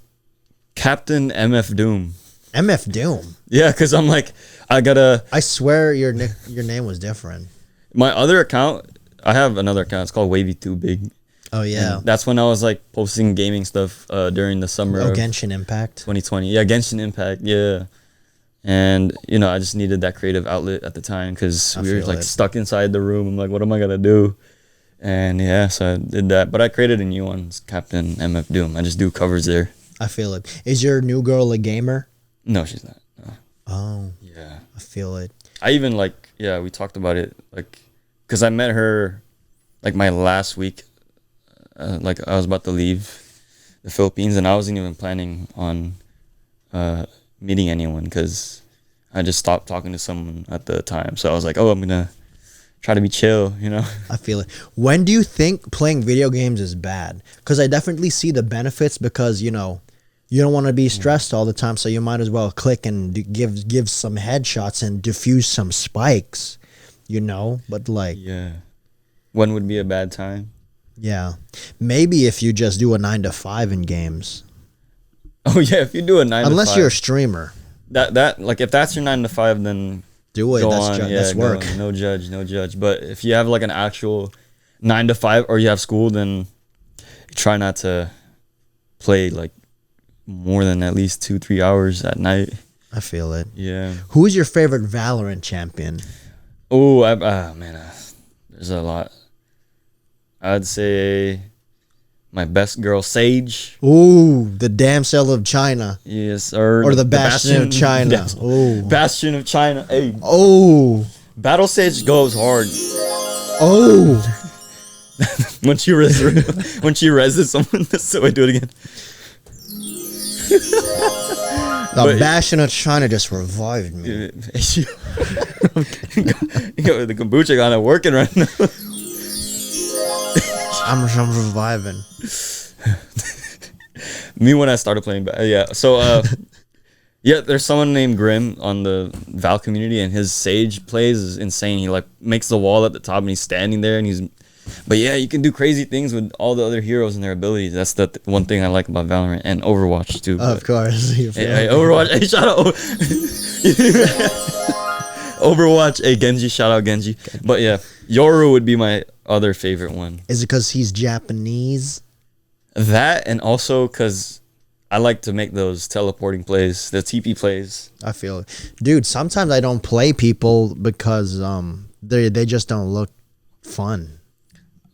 Captain MF Doom. MF Doom. Yeah, because I'm like, I swear your name was different. my other account, I have another account. It's called Wavy Too Big. Oh yeah. And that's when I was like posting gaming stuff during the summer of Genshin Impact. 2020. Yeah, Genshin Impact. Yeah. And I just needed that creative outlet at the time because we were like stuck inside the room. I'm like, what am I gonna do? And yeah, so I did that. But I created a new one, it's Captain MF Doom. I just do covers there. I feel it. Is your new girl a gamer? No, she's not. No. Oh. Yeah. I feel it. I even we talked about it because I met her like my last week. Like I was about to leave the Philippines and I wasn't even planning on meeting anyone because I just stopped talking to someone at the time. So I was like, oh, I'm gonna try to be chill, I feel it. When do you think playing video games is bad? Because I definitely see the benefits because you don't want to be stressed all the time, so you might as well click and give some headshots and diffuse some spikes, But like, yeah, when would be a bad time? Yeah, maybe if you just do a 9 to 5 in games. Oh yeah, if you do a 9 to 5. Unless you're a streamer. That like if that's your 9 to 5, then do it. That's work. No judge. But if you have like an actual 9 to 5 or you have school, then try not to play like more than at least 2-3 hours at night. I feel it. Yeah. Who's your favorite Valorant champion? Oh, man, there's a lot. I'd say my best girl, Sage. Ooh, the damsel of China. Yes, or the Bastion of China. Yes. Oh, Bastion of China. Hey. Oh. Battle Sage goes hard. Oh. when she reses someone. So wait, do it again. The Bastion of China just revived me. The kombucha got it working right now. I'm reviving. Me when I started playing, yeah. So, yeah, there's someone named Grim on the Val community, and his Sage plays is insane. He like makes the wall at the top, and he's standing there, and but yeah, you can do crazy things with all the other heroes and their abilities. That's the one thing I like about Valorant and Overwatch too. Of course, hey, Overwatch. Hey, shout out Overwatch. Hey, Genji. Shout out Genji. But yeah, Yoru would be my other favorite one. Is it because he's Japanese? That, and also because I like to make those teleporting plays, the TP plays. I feel it. Dude, sometimes I don't play people because they just don't look fun.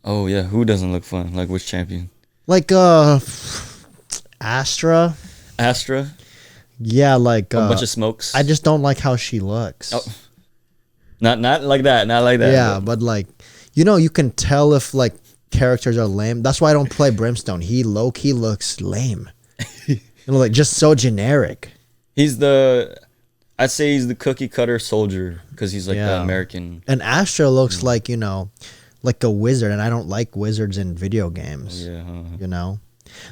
Oh yeah, who doesn't look fun? Like which champion? Like Astra. Yeah, like a bunch of smokes. I just don't like how she looks. Oh. Not like that. Not like that. Yeah, but like you can tell if like characters are lame. That's why I don't play Brimstone. He low-key looks lame. Like just so generic. I'd say he's the cookie cutter soldier because he's like the American. And Astra looks like like a wizard, and I don't like wizards in video games. Yeah.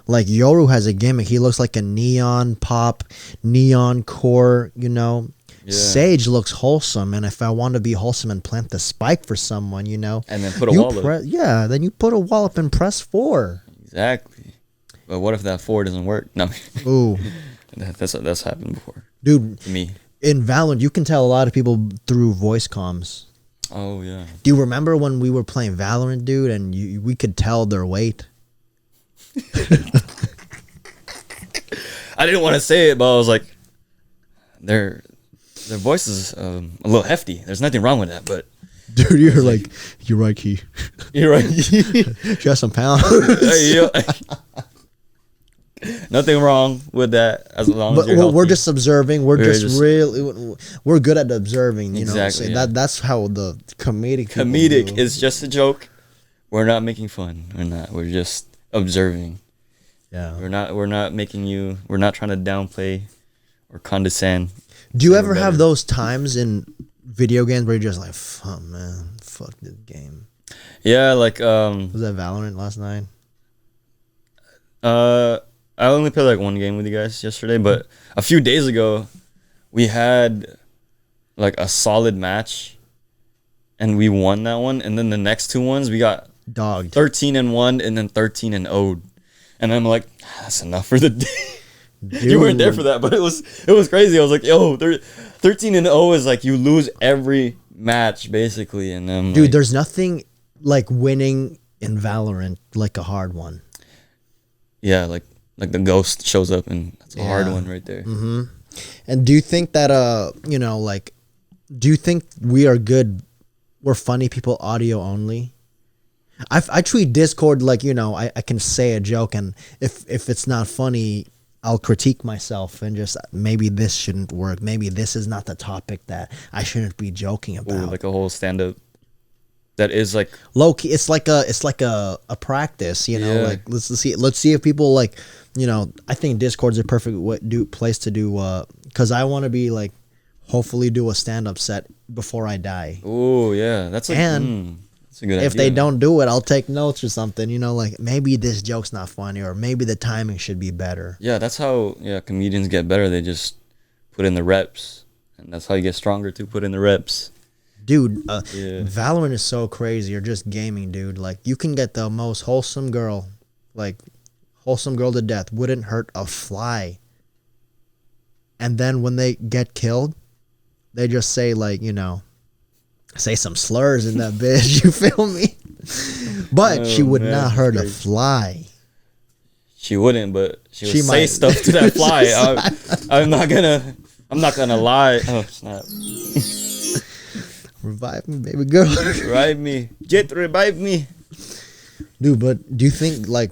Like Yoru has a gimmick. He looks like a neon pop, neon core. Yeah. Sage looks wholesome, and if I want to be wholesome and plant the spike for someone, and then put a wall up. Yeah, then you put a wall up and press 4. Exactly. But what if that 4 doesn't work? No. Ooh. That's happened before. Dude. To me. In Valorant, you can tell a lot of people through voice comms. Oh yeah. Do you remember when we were playing Valorant, dude, and we could tell their weight? I didn't want to say it, but I was like, their voice is a little hefty. There's nothing wrong with that, but dude, you're like, you're right, Key. You're right. Just some pounds. Nothing wrong with that as long But as you're healthy. we're just observing. We're just just- really we're good at observing. You know, Exactly, so yeah. that's how the comedic people Comedic do. is just a joke. We're not making fun. We're not. We're just observing. Yeah. We're not making you. We're not trying to downplay or condescend. Do you Say ever we're have better. those times in video games where you're just like, fuck, man, fuck this game? Yeah, like Was that Valorant last night? I only played like one game with you guys yesterday, but a few days ago we had like a solid match and we won that one, and then the next two ones we got Dogged. 13-1 and then 13-0. And I'm like, that's enough for the day. Dude. You weren't there for that, but it was crazy. I was like, yo, 13-0 is like you lose every match basically, and then Dude, there's nothing like winning in Valorant like a hard one. yeah, like the ghost shows up and that's a hard Yeah. one right there. Mm-hmm. And do you think that do you think we are good? We're funny people, audio only. I treat Discord like I can say a joke, and if it's not funny, I'll critique myself and just maybe this shouldn't work. Maybe this is not the topic that I shouldn't be joking Ooh, about. like a whole stand up. That is like Low key, it's like a practice, Yeah. Like let's see if people like, I think Discord's a perfect place to do because I want to be like, hopefully do a stand up set before I die. oh yeah, that's like And that's a good If idea. they don't do it, I'll take notes or something. Like maybe this joke's not funny, or maybe the timing should be better. Yeah, that's how comedians get better. They just put in the reps, and that's how you get stronger to put in the reps. Dude, Yeah. Valorant is so crazy. Or just gaming, dude. Like you can get the most wholesome girl to death. Wouldn't hurt a fly. And then when they get killed, they just say say some slurs in that bitch. You feel me? But she Oh, would man, not that's hurt a crazy. fly. She wouldn't, but she would She say might. stuff to that fly. I'm not gonna lie. Oh snap! Revive me, baby girl. Revive me, Jet, revive me. Dude, but do you think like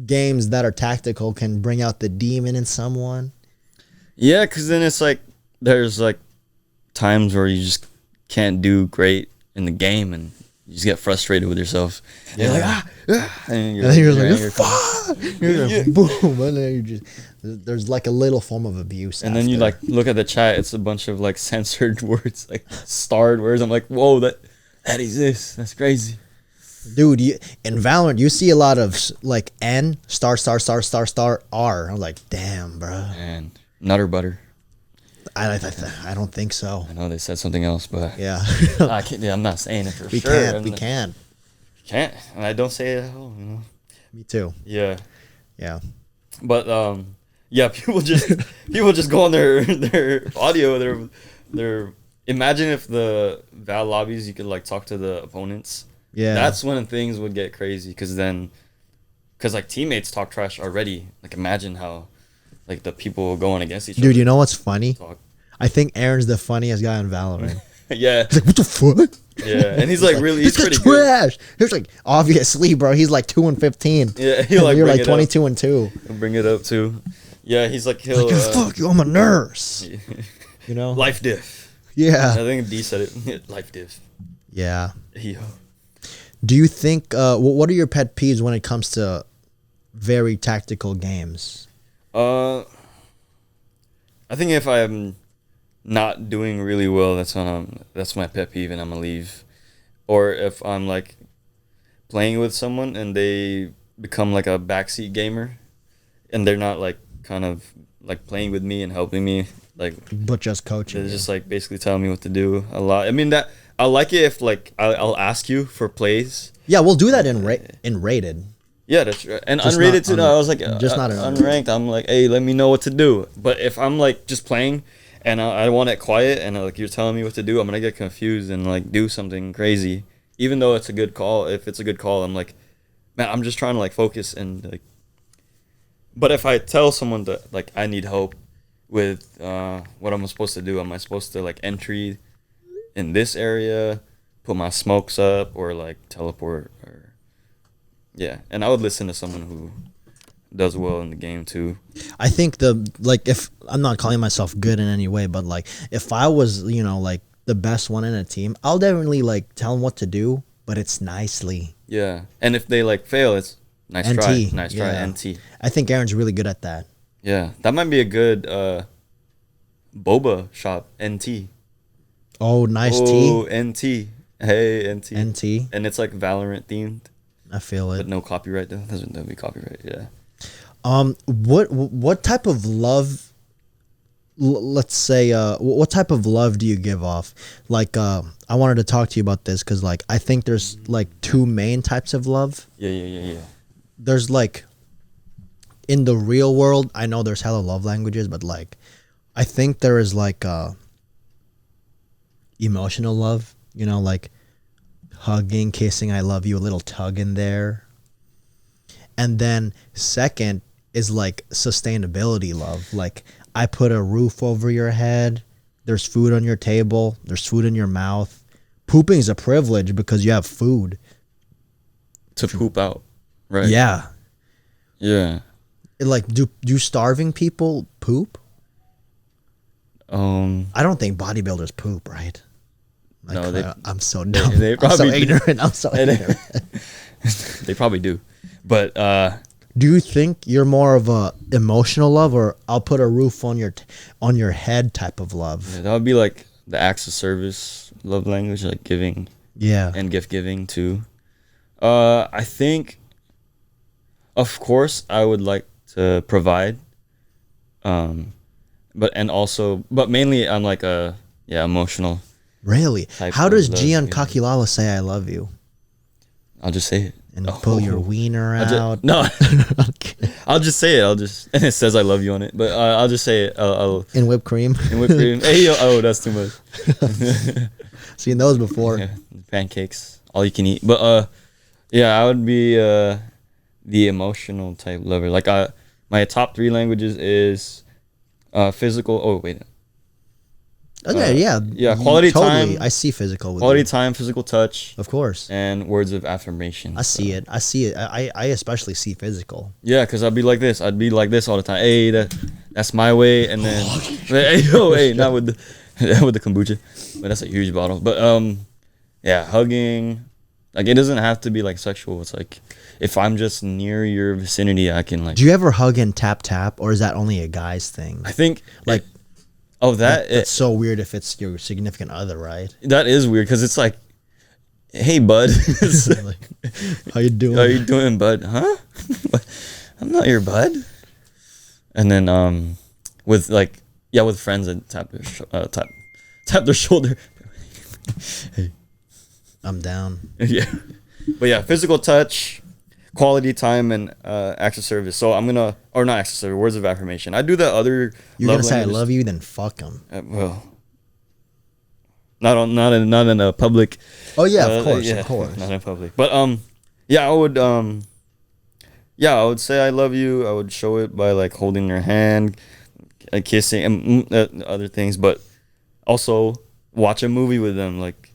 games that are tactical can bring out the demon in someone? Yeah, because then it's like there's like times where you just can't do great in the game, and you just get frustrated with yourself. And you're like and And then you're like, angry. fuck! You're like, boom! And then you just there's like a little form of abuse. And then you after. like look at the chat. It's a bunch of like censored words, like starred words. I'm like, whoa, that exists. That's crazy. Dude, in Valorant, you see a lot of like N star R. I'm like, damn, bro. And nutter butter. I don't think so. I know they said something else, but Yeah, I can't. Yeah, I'm not saying it for we sure. can't. We can't. Can't. And I don't say it at all. Me too. Yeah, Yeah. but yeah, people just go on their audio. Their imagine if the Val lobbies you could like talk to the opponents. Yeah. That's when things would get crazy because like teammates talk trash already. Like imagine how like the people going against each other. Dude, you know what's funny? Talk. I think Aaron's the funniest guy in Valorant. Yeah, He's like, what the fuck? yeah, and he's like really, he's this guy's pretty good. trash. He's like, obviously, bro. He's like 2-15. Yeah, he'll like You're bring like it up. 22-2. He'll bring it up too. Yeah, he's like he'll Like, fuck you, I'm a nurse. You know? life diff. I Yeah. think D said it. Life diff. Yeah. Yo. Do you think? What are your pet peeves when it comes to very tactical games? I think if I'm not doing really well, that's my pet peeve, and I'm gonna leave. Or if I'm like playing with someone and they become like a backseat gamer, and they're not like kind of like playing with me and helping me, like But just coaching. they're you. just like basically telling me what to do a lot. I mean that I like it if like I'll ask you for plays. Yeah, we'll do that in rated. Yeah, that's right. And Just unrated not too. No, I was like, just not in unranked. I'm like, hey, let me know what to do. But if I'm like just playing, and I want it quiet, and like you're telling me what to do, I'm gonna get confused and like do something crazy. Even though it's a good call, if it's a good call, I'm like, man, I'm just trying to like focus and like. But if I tell someone that like I need help with what I'm supposed to do, am I supposed to like entry in this area, put my smokes up, or like teleport or. Yeah, and I would listen to someone who does well in the game too. I think if I'm not calling myself good in any way, but like if I was, like the best one in a team, I'll definitely like tell them what to do, but it's nicely. Yeah, and if they like fail, it's nice NT, try, nice try, yeah. NT. I think Aaron's really good at that. Yeah, that might be a good boba shop, NT. Oh, nice Oh, tea. NT. Hey, NT. NT. And it's like Valorant themed, I feel it. but no copyright though. There'll be copyright. Yeah. What type of love? Let's say, what type of love do you give off? Like, I wanted to talk to you about this because, like, I think there's like two main types of love. Yeah. There's like, in the real world, I know there's hella love languages, but like, I think there is like emotional love. Like hugging, kissing, I love you, a little tug in there. And then second is like sustainability love. Like I put a roof over your head. There's food on your table. There's food in your mouth. Pooping is a privilege because you have food To poop out, right? Yeah. Yeah. Like do starving people poop? I don't think bodybuilders poop, right? Like, No, I'm so dumb. they I'm so probably do. ignorant. I'm so ignorant. They probably do, but Do you think you're more of a emotional love, or I'll put a roof on your head type of love? yeah, that would be like the acts of service love language, like giving Yeah. and gift giving too. I think, of course, I would like to provide, but mainly I'm like a emotional. Really? Type How of does love, Gian yeah. Kakilala say I love you? I'll just say it And pull your wiener out? No, I'll just say it. And it says I love you on it, but I'll just say it. I'll In whipped cream? in whipped cream. Hey, oh, that's too much. Seen those before. Yeah, pancakes, all you can eat. But yeah, I would be the emotional type lover. Like my top 3 languages is physical. Oh wait. Okay, yeah. Yeah, quality totally. time. I see physical with Quality you. time, physical touch, Of course. and words of affirmation. I see it. I see it. I especially see physical. Yeah, because I'd be like this. I'd be like this all the time. Hey, that's my way. And then, hey, not with with the kombucha, but that's a huge bottle. But yeah, hugging. Like it doesn't have to be like sexual. It's like if I'm just near your vicinity, I can like. Do you ever hug and tap, or is that only a guy's thing? I think Like, it's so weird if it's your significant other, right? that is weird because it's like, hey, bud. Like, how you doing? How you doing, bud? Huh? I'm not your bud. And then with like with friends and tap their shoulder. Hey. I'm down. Yeah. But yeah, physical touch, quality time, and acts of service. So I'm gonna, or not acts of service, words of affirmation. I do the other. You're gonna say I love you, then fuck them. Well, not in a public. Oh yeah, of course. Not in public. But yeah, I would I would say I love you. I would show it by like holding your hand, kissing, and other things. But also watch a movie with them, like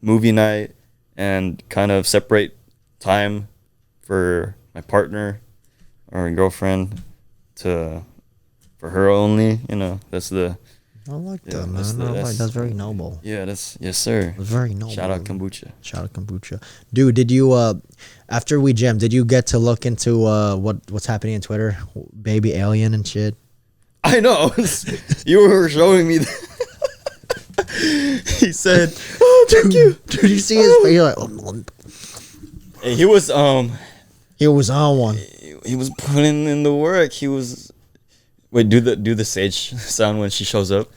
movie night, and kind of separate time for my partner or girlfriend for her only. That's the. I like Yeah, that, that's man. the- That's very noble. Yeah, that's yes, sir. That's very noble. Shout out kombucha. Shout out kombucha. Dude, did you after we jammed, did you get to look into what's happening in Twitter? Baby alien and shit. I know. You were showing me. He said, "Oh, thank you." Did you see his face? You're like, oh, Hey, he was he was on one. he was putting in the work. He was. Wait, do the sage sound when she shows up.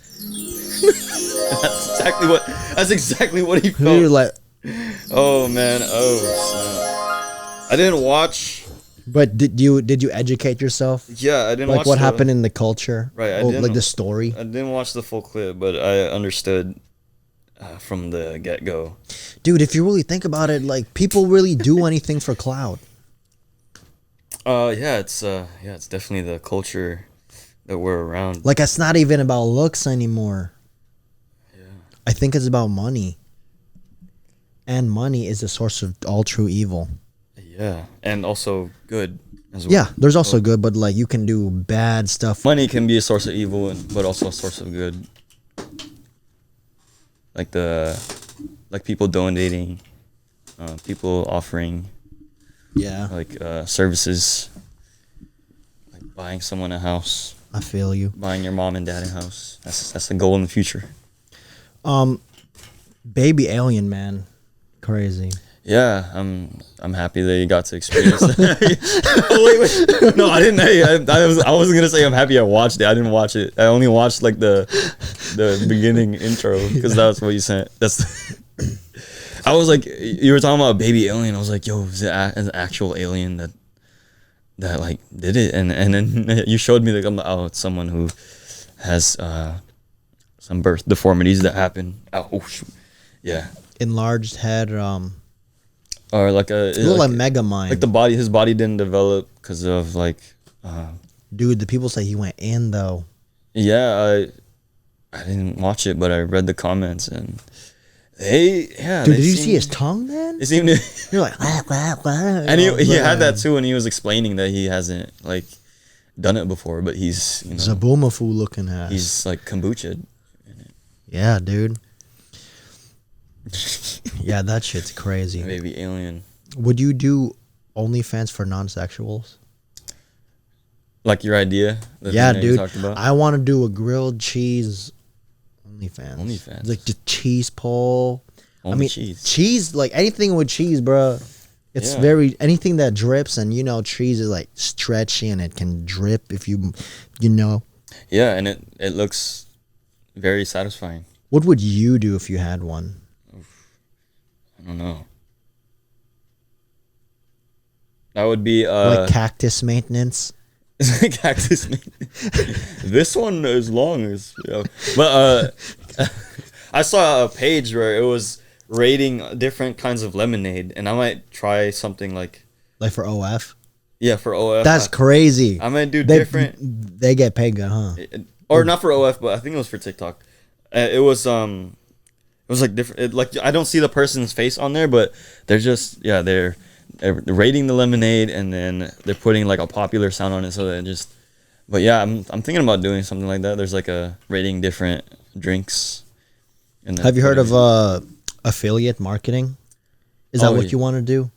That's exactly what he felt. You're like, Oh man. Oh snap. I didn't watch. but did you educate yourself? Yeah, I didn't Like watch what happened in the culture? Right, I Oh, didn't like know. the story. I didn't watch the full clip, but I understood from the get go. Dude, if you really think about it, like people really do anything for clout. It's definitely the culture that we're around. Like it's not even about looks anymore. Yeah. I think it's about money. And money is the source of all true evil. Yeah, and also good. as well. Yeah, there's also good, but like you can do bad stuff. Money can be a source of evil, but also a source of good. Like people donating, people offering Yeah, like services, like buying someone a house, I feel you. buying your mom and dad a house. That's the goal in the future. Baby alien man, crazy. Yeah, I'm happy that you got to experience that. Oh, wait. No, I didn't. Hey, I wasn't gonna say I'm happy I watched it. I didn't watch it. I only watched like the beginning intro because that's what you sent. I was like, you were talking about baby alien. I was like, yo, is it an actual alien that like did it? And then you showed me like, I'm like, oh, it's someone who has some birth deformities that happen. Oh shoot. Yeah. Enlarged head. Or like It looked like Mega Mind. like his body didn't develop because of like Dude, the people say he went in though. yeah, I didn't watch it, but I read the comments and Dude, did you see his tongue, man? It seemed to, You're like, and he had that too, and he was explaining that he hasn't like done it before, but he's Zabumafu looking ass. he's like kombucha. Yeah, dude. Yeah, that shit's crazy. Maybe alien. Would you do OnlyFans for non-sexuals? Like your idea? The Yeah, thing that you dude. talked about? I want to do a grilled cheese OnlyFans. OnlyFans. Like the cheese pole. Only cheese, like anything with cheese, bro. It's Yeah. anything that drips, and cheese is like stretchy and it can drip if you know. Yeah, and it looks very satisfying. What would you do if you had one? I don't know. That would be Like cactus maintenance. cactus. This one is long as but I saw a page where it was rating different kinds of lemonade, and I might try something like Like for OF? yeah for OF. That's crazy. I might do They- different They get paid good, huh? or not for OF, but I think it was for TikTok. It was like different. Like I don't see the person's face on there, but they're just they're rating the lemonade, and then they're putting like a popular sound on it, so that just. But yeah, I'm thinking about doing something like that. There's like a rating different drinks. And then Have you heard of affiliate marketing? Is that Oh, what yeah. you want to do?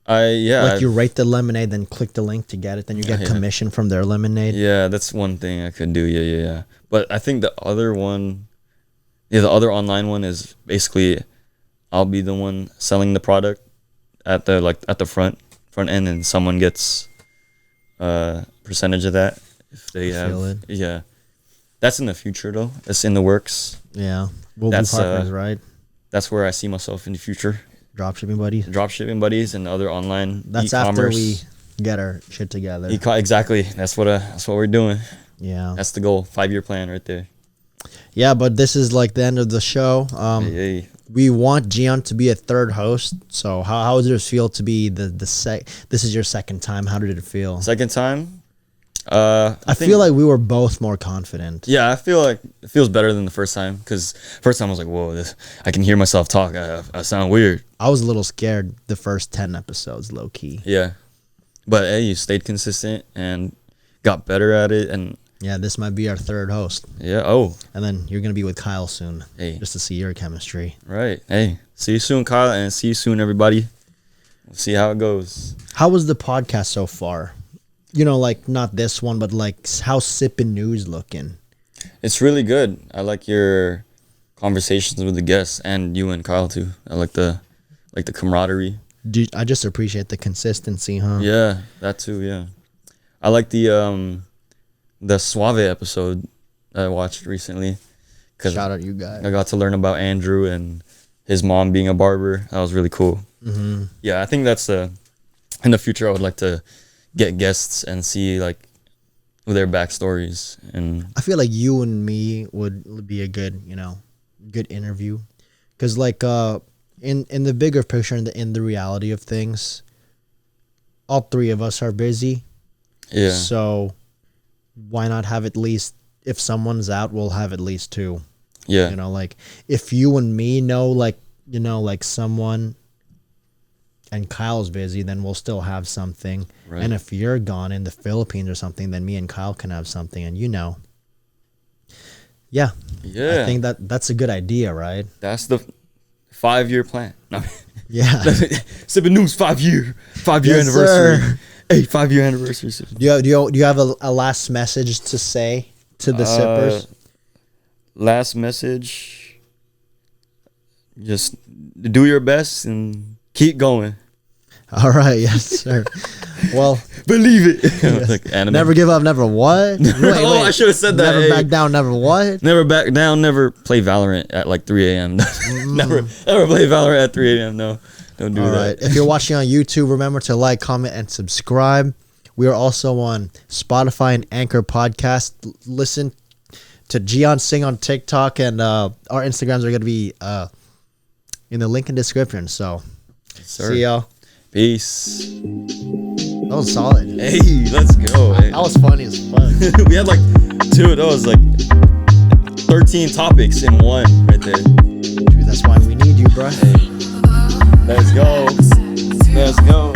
Like You rate the lemonade, then click the link to get it, then you get Yeah. commission from their lemonade. Yeah, that's one thing I could do. Yeah. But I think the other one, the other online one is basically, I'll be the one selling the product at the front end, and someone gets a percentage of that if they have. Affiliate. Yeah, that's in the future though. It's in the works. Yeah. We'll That's, be partners, right? That's where I see myself in the future. Dropshipping buddies. Dropshipping buddies and other online That's e-commerce. after we get our shit together. Exactly. That's what we're doing. Yeah. That's the goal. 5-year plan right there. Yeah, but this is like the end of the show. Hey. We want Gian to be a third host. So how does it feel to be this is your second time? How did it feel? Second time. I feel like we were both more confident. Yeah, I feel like it feels better than the first time, because first time I was like, whoa, I can hear myself talk. I sound weird. I was a little scared the first 10 episodes, low key. Yeah. But hey, you stayed consistent and got better at it. And Yeah, this might be our third host. yeah, oh, And then you're going to be with Kyle soon. Hey. Just to see your chemistry. right. Hey, see you soon, Kyle, and see you soon, everybody. We'll see how it goes. How was the podcast so far? Like not this one, but like how's Sippin News looking? It's really good. I like your conversations with the guests, and you and Kyle too. I like the camaraderie. I just appreciate the consistency, huh? Yeah, that too. Yeah, I like the Suave episode that I watched recently. Shout out you guys. I got to learn about Andrew and his mom being a barber. That was really cool. Mm-hmm. Yeah, I think that's in the future I would like to get guests and see like their backstories. And I feel like you and me would be a good, good interview. Because like in the bigger picture, in the reality of things, all three of us are busy. yeah, So why not have at least, if someone's out, we'll have at least two. yeah, Like if you and me know like someone and Kyle's busy, then we'll still have something. Right. And if you're gone in the Philippines or something, then me and Kyle can have something. And yeah, Yeah. I think that's a good idea, right? That's the 5-year plan. No. Yeah. Sippin News 5-year Yes, anniversary. sir. Hey, 5-year anniversary. Do you have a last message to say to the sippers? Last message. Just do your best and keep going. All right, yes, sir. Well, Believe it. Like anime. never give up, never what? Wait, I should have said that. Never Hey. back down, never what? Never back down. Never play Valorant at like 3 a.m. never play Valorant at 3 a.m. No, don't do All that. right. If you're watching on YouTube, remember to like, comment, and subscribe. We are also on Spotify and Anchor Podcast. Listen to Gian sing on TikTok, and our Instagrams are going to be in the link in description. So, Sir. see y'all. Peace. That was solid. Hey, let's go. Hey. That was funny as fuck. We had like that was like 13 topics in one right there. Dude, that's why we need you, bro. Let's go. Let's go.